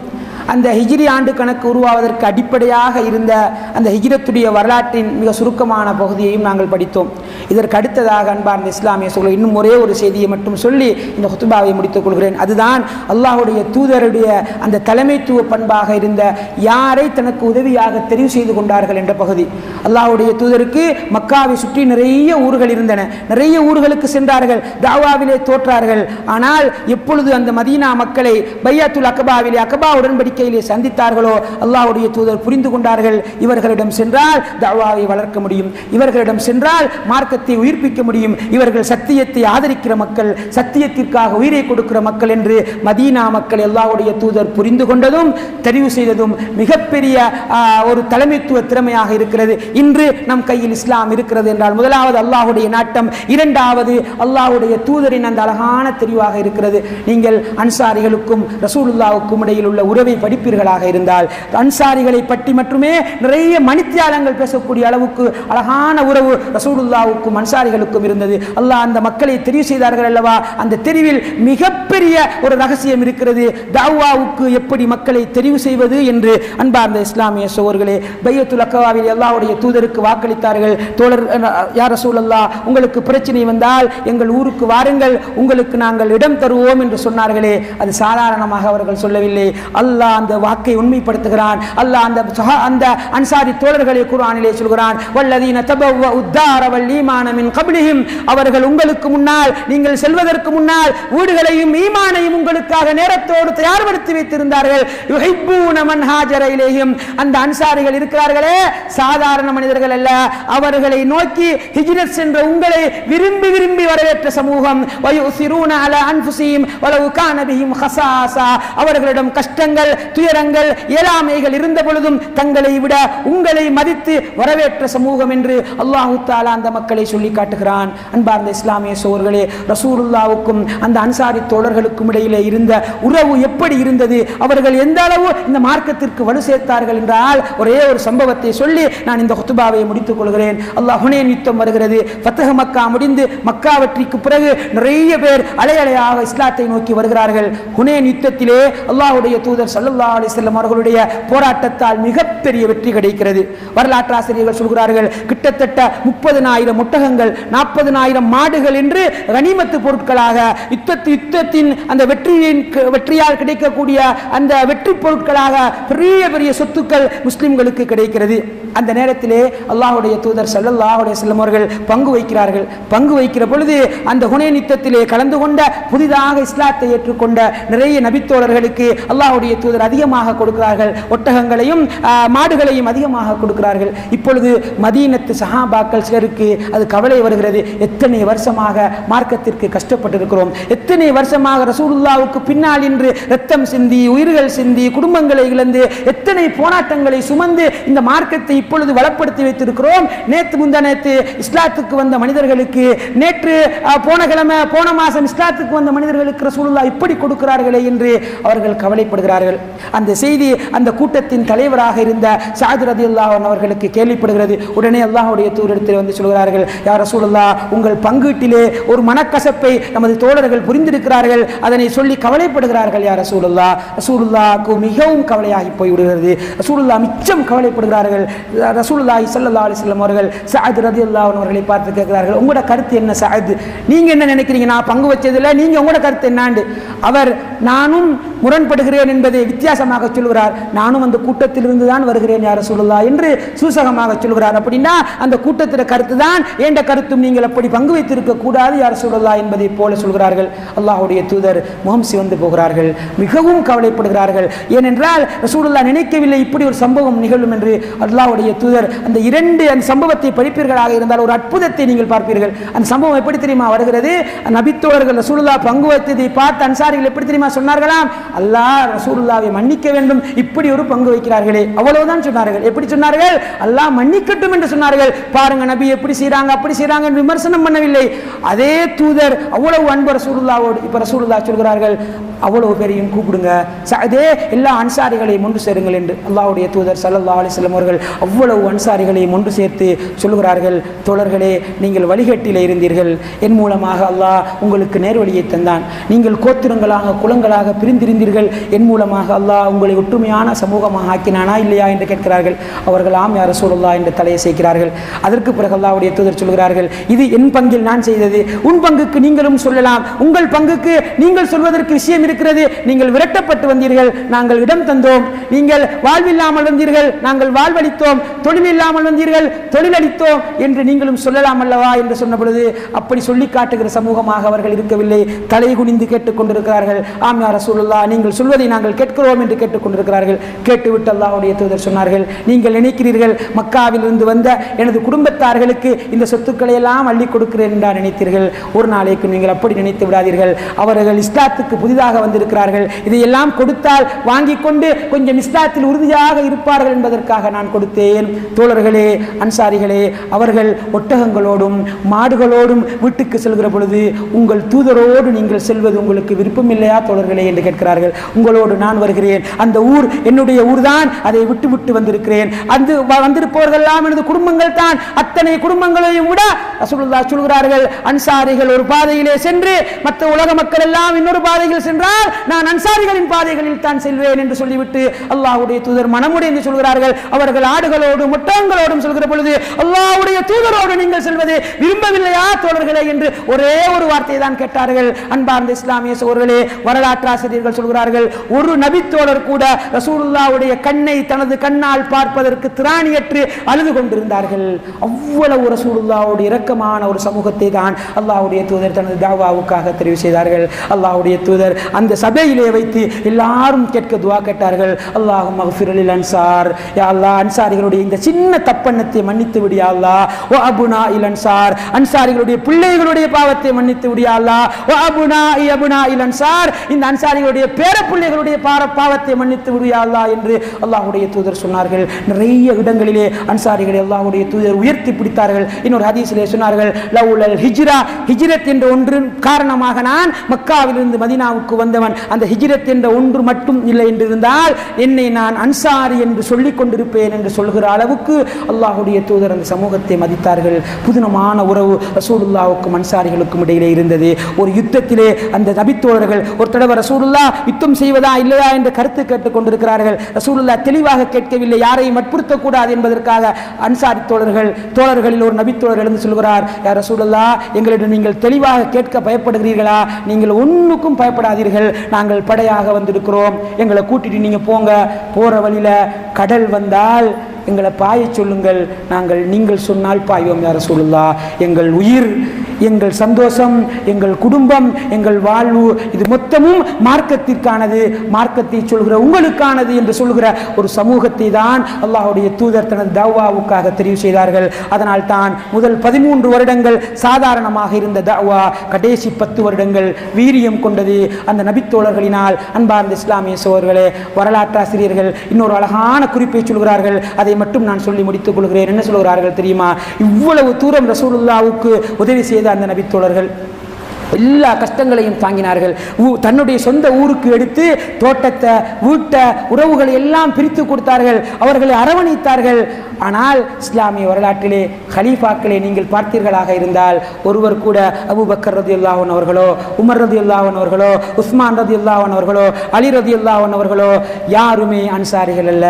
அந்த ஹிஜ்ரி ஆண்டு கணக்கு உருவாவதற்கு அடிப்படையாக இருந்த அந்த ஹிஜ்ரத்துடைய வரலாற்றின் மிக சுருக்கமான பகுதியையும் நாங்கள் படித்தோம். இதற்கு அடுத்ததாக அன்பார்ந்த இஸ்லாமிய சகோதரர்களே, இன்னும் ஒரே ஒரு செய்தியை மட்டும் சொல்லி இந்த ஹுத்பாவை முடித்துக் கொள்கிறேன். அதுதான் அல்லாஹ்வுடைய தூதருடைய அந்த தலைமைத்துவ பண்பாக இருந்த யாரை தனக்கு உதவியாக தெரிவு செய்து கொண்டார்கள் என்ற பகுதி. அல்லாஹ்வுடைய தூதருக்கு மக்காவை சுற்றி நிறைய ஊர்கள் இருந்தன, நிறைய ஊர்களுக்கு சென்றார்கள், தாவாவிலே தோற்றார்கள். ஆனால் எப்பொழுது அந்த மதீனா மக்களை பையத்துல் அகபாவிலே அகபா உடன்படிக்கையிலே சந்தித்தார்களோ அல்லாஹ்வுடைய தூதர் புரிந்து கொண்டார்கள், இவர்களிடம் சென்றால் தாவாவை வளர்க்க முடியும், இவர்களிடம் சென்றால் மார்க்கத்தை உயிர்ப்பிக்க முடியும், இவர்கள் சத்தியத்தை ஆதரிக்கிற மக்கள், சத்தியத்திற்காக உயிரை கொடுக்கிற மக்கள் என்று மதீனா மக்கள் அல்லாஹ்வுடைய தூதர் புரிந்து கொண்டதும் தெரிவு செய்ததும் மிகப்பெரிய ஒரு தலைமைத்துவ திறமையாக இருக்கிறது. இன்று நம் கையில் இஸ்லாம் இருக்கிறது என்றால் முதலாவது அல்லாஹ்வுடைய நாட்டம், இரண்டாவது அல்லாஹ்வுடைய தூதரின் அந்த அழகான தெரிவாக இருக்கிறது. நீங்கள் அன்சாரிகளுக்கும் ரசூலுல்லாவுக்கும் இடையில் உள்ள உறவை படிப்பீர்களாக இருந்தால் அன்சாரிகளை பற்றி மட்டுமே நிறைய மணித்தியாலங்கள் பேசக்கூடிய அளவுக்கு அழகான உறவு ரசூலுல்லாவுக்கும் அன்சாரிகளுக்கும் இருந்தது. அல்லாஹ் அந்த மக்களை தெரிவு செய்தார்கள் அல்லவா, அந்த தெரிவில் மிகப்பெரிய ஒரு ரகசியம் இருக்கிறது. தாவாவுக்கு எப்படி மக்களை தெரிவு செய்வது என்று அன்பார்ந்த இஸ்லாமிய சகோதரர்களே, பையத்துல் அகபாவில் அல்லாஹ்வுடைய தூதருக்கு வாக்களித்தார்கள். தோழர் யா ரசூலல்லாஹ், உங்களுக்கு பிரச்சனை வந்தால் எங்கள் ஊருக்கு வாருங்கள், உங்களுக்கு நாங்கள் இடம் தருவோம் என்று சொன்னார்களே, அது சாதாரணமாக அவர்கள் சொல்லவில்லை. அல்லாஹ் அந்த வாக்கை உண்மைப்படுத்துகிறான். அல்லாஹ் அந்த அன்சாரி தோழர்களை குர்ஆனிலே சொல்கிறான், வல்லதீன தபவ்வஉ த்தார வல் ஈமான மின் கப்லிஹிம், அவர்கள் உங்களுக்கு முன்னால், நீங்கள் செல்வதற்கு முன்னால் வீடுகளையும் ஈமானையும் உங்களுக்காக நேரத்தோடு தயார்படுத்தி வைத்திருந்தார்கள். யுஹிப்பூன மன் ஹாஜர இலைஹிம், அந்த அன்சாரிகள் இருக்கிறார்களே சாதாரண மனிதர்கள் அல்ல, அவர்களை நோக்கி ஹிஜ்ரத் சென்ற உங்களை விரும்பி விரும்பி வரவேற்ற சமூகம். வயுஸிரூன அலா அன்ஃபுஸிஹிம் வலவ் கான பிஹிம் ஹஸாஸா, அவர்களிடம் கஷ்டங்கள், துயரங்கள், இயலாமைகள் இருந்த பொழுதும் தங்களை விட உங்களை மதித்து வரவேற்ற சமூகம் என்று அல்லாஹ் தஆலா அந்த மக்களை சொல்லி காட்டுகிறான். அன்பார்ந்த இஸ்லாமிய சகோதரர்களே, ரசூலுல்லாவுக்கும் அந்த அன்சாரி தோழர்களுக்கும் இடையிலே இருந்த உறவு எப்படி இருந்தது, அவர்கள் எந்த அளவு இந்த மார்க்கத்திற்கு வலு சேர்த்தார்கள் என்றால் ஒரே ஒரு சம்பவத்தை சொல்லி நான் இந்த ஹுத்பாவை முடித்துக் கொள்கிறேன். அல்லாஹ் ஹுனைன் யுத்தம் வருகிறது. ஃபத்ஹ் மக்கா முடிந்து மக்கா வெற்றிக்கு பிறகு நிறைய பேர் அலையலையாக இஸ்லாத்தை நோக்கி வருகிறார்கள். ஹுனைன் யுத்தத்திலே அல்லாஹ்வுடைய தூதர் ஸல்லல்லாஹு அலைஹி வஸல்லம் அவர்களுடைய போராட்டத்தால் மிகப்பெரிய வெற்றி கிடைக்கிறது. வரலாற்று ஆசிரியர்கள் சொல்கிறார்கள், கிட்டத்தட்ட 30,000 ஒட்டகங்கள், 40,000 மாடுகள் என்று கனிமத்து பொருட்களாக யுத்தத்தின் அந்த வெற்றியால் கிடைக்கக்கூடிய அந்த வெற்றி பொருட்களாக பெரிய பெரிய சொத்துக்கள் முஸ்லிம்களுக்கு கிடைக்கிறது. அந்த நேரத்திலே அல்லாஹ்வுடைய தூதர் ஸல்லல்லாஹு அலைஹி வஸல்லம் அவர்கள் பங்கு வைக்கிறார்கள். பங்கு வைக்கிற பொழுது அந்த ஹுனைன் யுத்தத்திலே கலந்து கொண்ட புதிதாக இஸ்லாத்தை ஏற்றுக்கொண்ட நிறைய நபித்தோழர்களுக்கு அல்லாஹ்வுடைய தூதர் அதிகமாக கொடுக்கிறார்கள், ஒட்டகங்களையும் மாடுகளையும் அதிகமாக கொடுக்கிறார்கள். இப்பொழுது மதீனத்து சஹாபாக்கள் சிலருக்கு அது கவலை வருகிறது. எத்தனை வருஷமாக மார்க்கத்திற்கு கஷ்டப்பட்டிருக்கிறோம், எத்தனை வருஷமாக ரசூலுல்லாவுக்கு பின்னால் இன்று ரத்தம் சிந்தி, உயிர்கள் சிந்தி, குடும்பங்களை இழந்து, எத்தனை போராட்டங்களை சுமந்து இந்த மார்க்கத்தை இப்பொழுது வளப்படுத்தி வைத்திருக்கிறோம். நேற்று முந்தானேத்து இஸ்லாத்துக்கு வந்த மனிதர்களுக்கு, நேற்று போன மாசம் இஸ்லாத்துக்கு வந்த மனிதர்களுக்கு ரசூலுல்லாஹ் இப்படி கொடுக்கிறார்களே என்று அவர்கள் கவலைப்படுகிறார்கள். அந்த செய்தி அந்த கூட்டத்தின் தலைவராக இருந்த சஅத் ரலியல்லாஹு அன்ஹு அவர்களுக்கு கேள்விப்படுகிறது. உடனே அல்லாஹ்வுடைய தூதரிடத்தில் வந்து சொல்கிறார்கள், யா ரசூலுல்லாஹ், உங்கள் பங்கீட்டிலே ஒரு மனக்கசப்பை நமது தோழர்கள் புரிந்திருக்கிறார்கள், அதனை சொல்லி கவலைப்படுகிறார்கள். யா ரசூலுல்லாஹ், ரசூலுல்லாஹ்க்கு மிகவும் கவலையாகி போய்விடுகிறது. ரசூலுல்லாஹ் மிச்சம் கவலைப்படுகிறார்கள். ரசூலுல்லாஹி ஸல்லல்லாஹு அலைஹி வஸல்லம் அவர்கள் சஅத் ரலியல்லாஹு அன்ஹு அவர்களை பார்த்து கேட்கிறார்கள், உங்களோட கருத்து என்ன சஅத், நீங்க என்ன நினைக்கிறீங்க, நான் பங்கு வச்சதில்லை, நீங்க உங்களோட கருத்து என்னாண்டு. அவர், நானும் முரண்படுகிறேன் என்பதை வித்தியாசமாக சொல்கிறார். நானும் அந்த கூட்டத்திலிருந்து தான் வருகிறேன் யா ரசூலுல்லாஹ் என்று சூசகமாக சொல்கிறார். அப்படின்னா அந்த கூட்டத்தின் கருத்து தான் என்ற கருத்தும் நீங்கள் அப்படி பங்கு வைத்திருக்க கூடாது யா ரசூலுல்லாஹ் என்பதை போல சொல்கிறார்கள். அல்லாஹ்வுடைய தூதர் முகம் சிவந்து போகிறார்கள், மிகவும் கவலைப்படுகிறார்கள். ஏனென்றால் ரசூலுல்லாஹ் நினைக்கவில்லை இப்படி ஒரு சம்பவம் நிகழும் என்று. அல்லாஹ்வுடைய தூதர் அந்த அந்த சம்பவத்தை படிப்பீர்களாக இருந்தால் ஒரு அற்புதத்தை நீங்கள் பார்ப்பீர்கள். அந்த சம்பவம் எப்படி தெரியுமா வருகிறது? நபித்தோழர்கள் ரசூலுல்லாஹ் பங்கு வைத்ததை பார்த்து அன்சாரிகள் எப்படி தெரியுமா சொன்னார்களாம்? அல்லாஹ் ரசூலுல்லாஹ்வை மன்னிக்க வேண்டும், இப்படி ஒரு பங்கு வைக்கிறார்களே, அவ்வளவுதான் சொன்னார்கள். எப்படி சொன்னார்கள்? அல்லாஹ் மன்னிக்கட்டும் என்று சொன்னார்கள். பாருங்க நபி எப்படி செய்றாங்க அப்படி செய்றாங்க என்று விமர்சனம் பண்ணவில்லை. அதே தூதர் அவ்வளவு அன்பு ரசூலுல்லாஹ்வோடு. இப்ப ரசூலுல்லாஹ் சொல்கிறார்கள், அவ்வளவு பேரையும் கூப்பிடுங்க, அதே எல்லா அன்சாரிகளையும் ஒன்று சேருங்கள் என்று. அல்லாஹ்வுடைய தூதர் ஸல்லல்லாஹு அலைஹி வஸல்லம் அவர்கள் அவ்வளவு அன்சாரிகளையும் ஒன்று சேர்த்து சொல்கிறார்கள், தோழர்களே நீங்கள் வழிகேட்டிலே இருந்தீர்கள், என் மூலமாக அல்லாஹ் உங்களுக்கு நேர்வழியை தந்தான். நீங்கள் கோத்திரங்களாக குலங்களாக பிரிந்திருந்தீர்கள், என் மூலமாக அல்லாஹ் உங்களை ஒற்றுமையான சமூகமாக ஆக்கினானா இல்லையா என்று கேட்கிறார்கள். அவர்கள் ஆம் யா ரசூலுல்லாஹ் என்று தலையை செய்கிறார்கள். அதற்கு பிறகு அல்லாஹ்வுடைய தூதர் சொல்கிறார்கள், இது என் பங்கில் நான் செய்தது, உன் பங்குக்கு நீங்களும் சொல்லலாம், உங்கள் பங்குக்கு நீங்கள் சொல்வதற்கு விஷயம் இருக்கிறது. நீங்கள் விரட்டப்பட்டு வந்தீர்கள், நாங்கள் இடம் தந்தோம். நீங்கள் வாழ்வில்லாமல் வந்தீர்கள், நாங்கள் வாழ்வளித்தோம். தொழில் இல்லாமல் வந்தீர்கள், தொழிலளித்தோம் என்று நீங்களும் சொல்லலாம் அல்லவா என்று சொன்ன பொழுது அப்படி சொல்லி காட்டுகிற சமூகமாக அவர்கள் இருக்கவில்லை. தலை குனிந்து கேட்டுக்கொண்டிருக்கிறார்கள். ஆம் யா ரசூலுல்லாஹ், நீங்கள் சொல்வதை நாங்கள் கேட்கிறோம் என்று கேட்டுக்கொண்டிருக்கிறார்கள். கேட்டுவிட்டு அல்லாஹ்வுடைய தூதர் சொன்னார்கள், நீங்கள் நினைக்கிறீர்கள் மக்காவில் இருந்து வந்த எனது குடும்பத்தார்களுக்கு இந்த சொத்துக்களை எல்லாம் அள்ளி கொடுக்கிறேன் என்றா நினைத்தீர்கள்? ஒரு நாளைக்கு நீங்கள் அப்படி நினைத்து விடாதீர்கள். அவர்கள் இஸ்லாத்துக்கு புதிதாக வந்திருக்கிறார்கள், இதையெல்லாம் கொடுத்தால் வாங்கிக் கொண்டு கொஞ்சம் இஸ்லாத்தில் உறுதியாக இருப்பார்கள் என்பதற்காக நான் கொடுத்தேன். தோழர்களே, அன்சாரிகளே, அவர்கள் ஒட்டகங்களோடும் மாடுகளோடும் வீட்டுக்கு செல்கிற பொழுது உங்கள் தூதரோடு நீங்கள் செல்வது உங்களுக்கு விருப்பம் இல்லையா தோழர்களே என்று கேட்கிறார்கள். உங்களோடு நான் வருகிறேன், அந்த ஊர் என்னுடைய ஊர் தான், அதை விட்டு விட்டு வந்திருக்கிறேன். அந்த வந்திருப்பவர்கள் எல்லாம் எனது குடும்பங்கள் தான். அத்தனை குடும்பங்களையும் விட ரசூலுல்லாஹ் சொல்கிறார்கள், அன்சாரிகள் ஒரு பாதையிலே சென்று மற்ற உலக மக்கள் எல்லாம் இன்னொரு பாதையில் சென்றால் நான் அன்சாரிகளின் பாதைகளில் தான் செல்வேன் என்று சொல்லிவிட்டு அல்லாஹ்வுடைய தூதர் மனமுடைந்து சொல்கிறார்கள். அவர்கள் ஆடுகளோடும் ஒட்டகங்களோடும் சொல்கிற பொழுது அல்லாஹ்வுடைய தூதரோடு நீங்கள் செல்வது விரும்பவில்லையா தோழர்களே என்று ஒரே ஒரு வார்த்தையை தான் கேட்டார்கள். அன்பார்ந்த இஸ்லாமிய சகோதரர்களே, வரலாற்று ஆசிரியர்கள் சொல்கிறார்கள், ஒரு நபித்தோழர் கூட ரசூலுல்லாஹ்வுடைய கண்ணை தனது கண்ணால் பார்ப்பதற்கு திராணியற்று அழுது கொண்டிருந்தார்கள். அவ்வளவு ரசூலுல்லாஹ்வுடைய இரக்கமான ஒரு சமூகத்தை தான் அல்லாஹ்வுடைய தூதர் தனது தாவாவுக்காக தெரிவு செய்தார்கள். அல்லாஹ்வுடைய தூதர் அந்த சபையிலே வைத்து எல்லாரும் கேட்க துஆ கேட்டார்கள். அல்லாஹும்ம ஃபிர் லில் அன்சார், யா அல்லாஹ் அன்சாரிகளுடைய இந்த சின்ன தப்பன்னத்தை மன்னித்து விடு யா அல்லாஹ். வ அபுனாஇல் அன்சார், அன்சாரிகளுடைய பிள்ளைகளுடைய பாவத்தை மன்னித்து விடு யா அல்லாஹ். வ அபுனாஇல் அன்சார், இந்த அன்சாரிகளுடைய பேர பிள்ளைகளுடைய பாவத்தை மன்னித்து விடு யா அல்லாஹ் என்று அல்லாஹ்வுடைய தூதர் சொன்னார்கள். நிறைய இடங்களிலே அன்சாரிகளை அல்லாஹ்வுடைய தூதர் உயர்த்தி பிடித்தார்கள். இன்னொரு ஹதீஸிலே சொன்னார்கள், லவுலல் ஹிஜ்ரா, ஹிஜ்ரத் என்ற ஒன்று காரணமாக நான் மக்காவிலிருந்து மதீனாவுக்கு வந்தவன், அந்த ஹிஜ்ரத் என்ற ஒன்று மட்டும் இல்லை என்றிருந்தால் என்னை நான் அன்சாரி என்று சொல்லிக் கொண்டிருப்பேன் என்று சொல்கிற அளவுக்கு அல்லாஹ்வுடைய தூதர் அந்த சமூகத்தை மதித்தார்கள். புதினமான உறவு ரசூலுல்லாஹ்வுக்கும் அன்சாரிகளுக்கும் இடையிலே இருந்தது. ஒரு யுத்தத்திலே அந்த நபித்தோழர்கள் ஒரு தடவை ரசூலுல்லாஹ் யுத்தம் செய்வதா இல்லையா என்ற கருத்து கேட்டுக் கொண்டிருக்கிறார்கள். ரசூலுல்லாஹ் தெளிவாக கேட்கவில்லை, யாரையும் வற்புறுத்தக்கூடாது என்பதற்காக அன்சாரி தோழர்களில் ஒரு நபித்தோழர் எழுந்து சொல்கிறார், யா ரசூலுல்லாஹ், எங்களிடம் நீங்கள் தெளிவாக கேட்க பயப்படுகிறீர்களா? நீங்கள் ஒன்றுக்கும் பயப்படாதீர்கள், நாங்கள் படையாக வந்திருக்கிறோம், எங்களை கூட்டிட்டு நீங்க போங்க, போற வழியில கடல் வந்தால் எங்களை பாய சொல்லுங்கள், நாங்கள் நீங்கள் சொன்னால் பாய்வோம் யா ரசூலுல்லாஹ். எங்கள் உயிர், எங்கள் சந்தோஷம், எங்கள் குடும்பம், எங்கள் வாழ்வு இது மொத்தமும் மார்க்கத்திற்கானது, மார்க்கத்தை சொல்கிற உங்களுக்கானது என்று சொல்கிற ஒரு சமூகத்தை தான் அல்லாஹ்வுடைய தூதர் தனது தஅவாவுக்காக தெரிவு செய்தார்கள். அதனால் தான் முதல் 13 வருடங்கள் சாதாரணமாக இருந்த தஅவா கடைசி 10 வருடங்கள் வீரியம் கொண்டது அந்த நபித்தோழர்களினால். அன்பார்ந்த இஸ்லாமிய சகோதரர்களே, வரலாற்றாசிரியர்கள் இன்னொரு அழகான குறிப்பை சொல்கிறார்கள், அதை மட்டும் நான் சொல்லி முடித்துக் கொள்கிறேன். என்ன சொல்கிறார்கள் தெரியுமா? இவ்வளவு தூரம் ரசூலுல்லாஹ்வுக்கு உதவி செய்த அந்த நபித்தோழர்கள் எல்லா கஷ்டங்களையும் தாங்கினார்கள். தன்னுடைய சொந்த ஊருக்கு எடுத்து தோட்டத்தை, வீட்டை, உறவுகளை எல்லாம் பிரித்து கொடுத்தார்கள், அவர்களை அரவணைத்தார்கள். ஆனால் இஸ்லாமிய வரலாற்றிலே ஹலீஃபாக்களை நீங்கள் பார்த்தீர்களாக இருந்தால் ஒருவர் கூட அபூபக்கர் ரலியல்லாஹு அன்ஹு அவர்களோ, உமர் ரலியல்லாஹு அன்ஹு அவர்களோ, உஸ்மான் ரலியல்லாஹு அன்ஹு அவர்களோ, அலி ரலியல்லாஹு அன்ஹு அவர்களோ யாருமே அன்சாரிகள் அல்ல.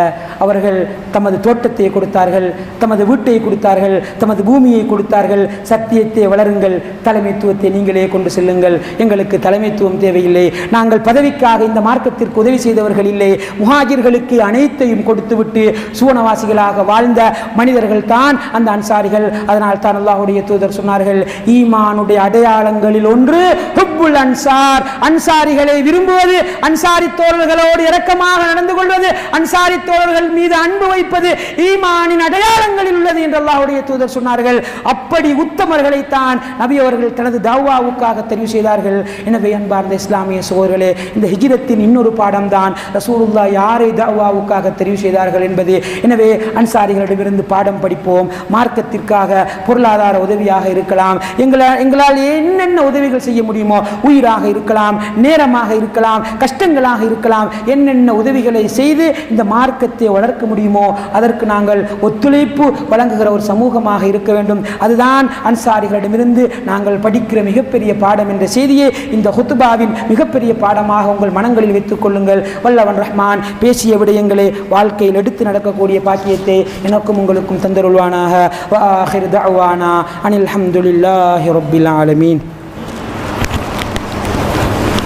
அவர்கள் தமது தோட்டத்தை கொடுத்தார்கள், தமது வீட்டை கொடுத்தார்கள், தமது பூமியை கொடுத்தார்கள். சத்தியத்தை வளருங்கள், தலைமைத்துவத்தை நீங்களே கொண்டு கொண்டு செல்லுங்கள். எங்களுக்கு தலைமைத்துவம் தேவையில்லை. நாங்கள் பதவிக்காக இந்த மார்க்கத்திற்கு உதவி செய்தவர்கள் இல்லை. முஹாஜிர்களுக்கு அனைத்தையும் கொடுத்துவிட்டு சுவனவாசிகளாக வாழ்ந்த மனிதர்கள் தான் அந்த அன்சாரிகள். அதனால் தான் அல்லாஹ்வுடைய தூதர் சொன்னார்கள், ஈமானுடைய அடையாளங்களில் ஒன்று ஹுப்புல் அன்சார், அன்சாரிகளை விரும்புவது, அன்சாரி தோழர்களோடு இரக்கமாக நடந்து கொள்வது, அன்சாரி தோழர்கள் மீது அன்பு வைப்பது ஈமானின் அடையாளங்களில் உள்ளது என்று அல்லாஹ்வுடைய தூதர் சொன்னார்கள். அப்படி உத்தமர்களை தான் நபி அவர்கள் தனது தாவாவுக்காக தெரிவு செய்தார்கள். எனவே அன்பார்ந்த இஸ்லாமிய சகோதரர்களே, இந்த ஹிஜ்ரத்தின் இன்னொரு பாடம் தான் ரசூலுல்லாஹ் யாரை தாவாவுக்காக தெரிவு செய்தார்கள் என்பது. எனவே அன்சாரிகளிடமிருந்து பாடம் படிப்போம். மார்க்கத்திற்காக பொருளாதார உதவியாக இருக்கலாம், எங்களால் என்னென்ன உதவிகள் செய்ய முடியுமோ, உயிராக இருக்கலாம், நேரமாக இருக்கலாம், கஷ்டங்களாக இருக்கலாம், என்னென்ன உதவிகளை செய்து இந்த மார்க்கத்தை வளர்க்க முடியுமோ அதற்கு நாங்கள் ஒத்துழைப்பு வழங்குகிற ஒரு சமூகமாக இருக்க வேண்டும். அதுதான் அன்சாரிகளிடமிருந்து நாங்கள் படிக்கிற மிகப்பெரிய பாடம் என்ற செய்தியை இந்த ஹுத்பாவின் மிகப்பெரிய பாடமாக உங்கள் மனங்களில் வைத்துக் கொள்ளுங்கள். வல்லவன் ரஹ்மான் பேசிய விடயங்களை வாழ்க்கையில் எடுத்து நடக்கக்கூடிய பாக்கியத்தை எனக்கும் உங்களுக்கும் தந்தருள்வானாக. வ ஆகிர் தஅவானா அனில் ஹம்துலில்லாஹி ரப்பில் ஆலமீன்.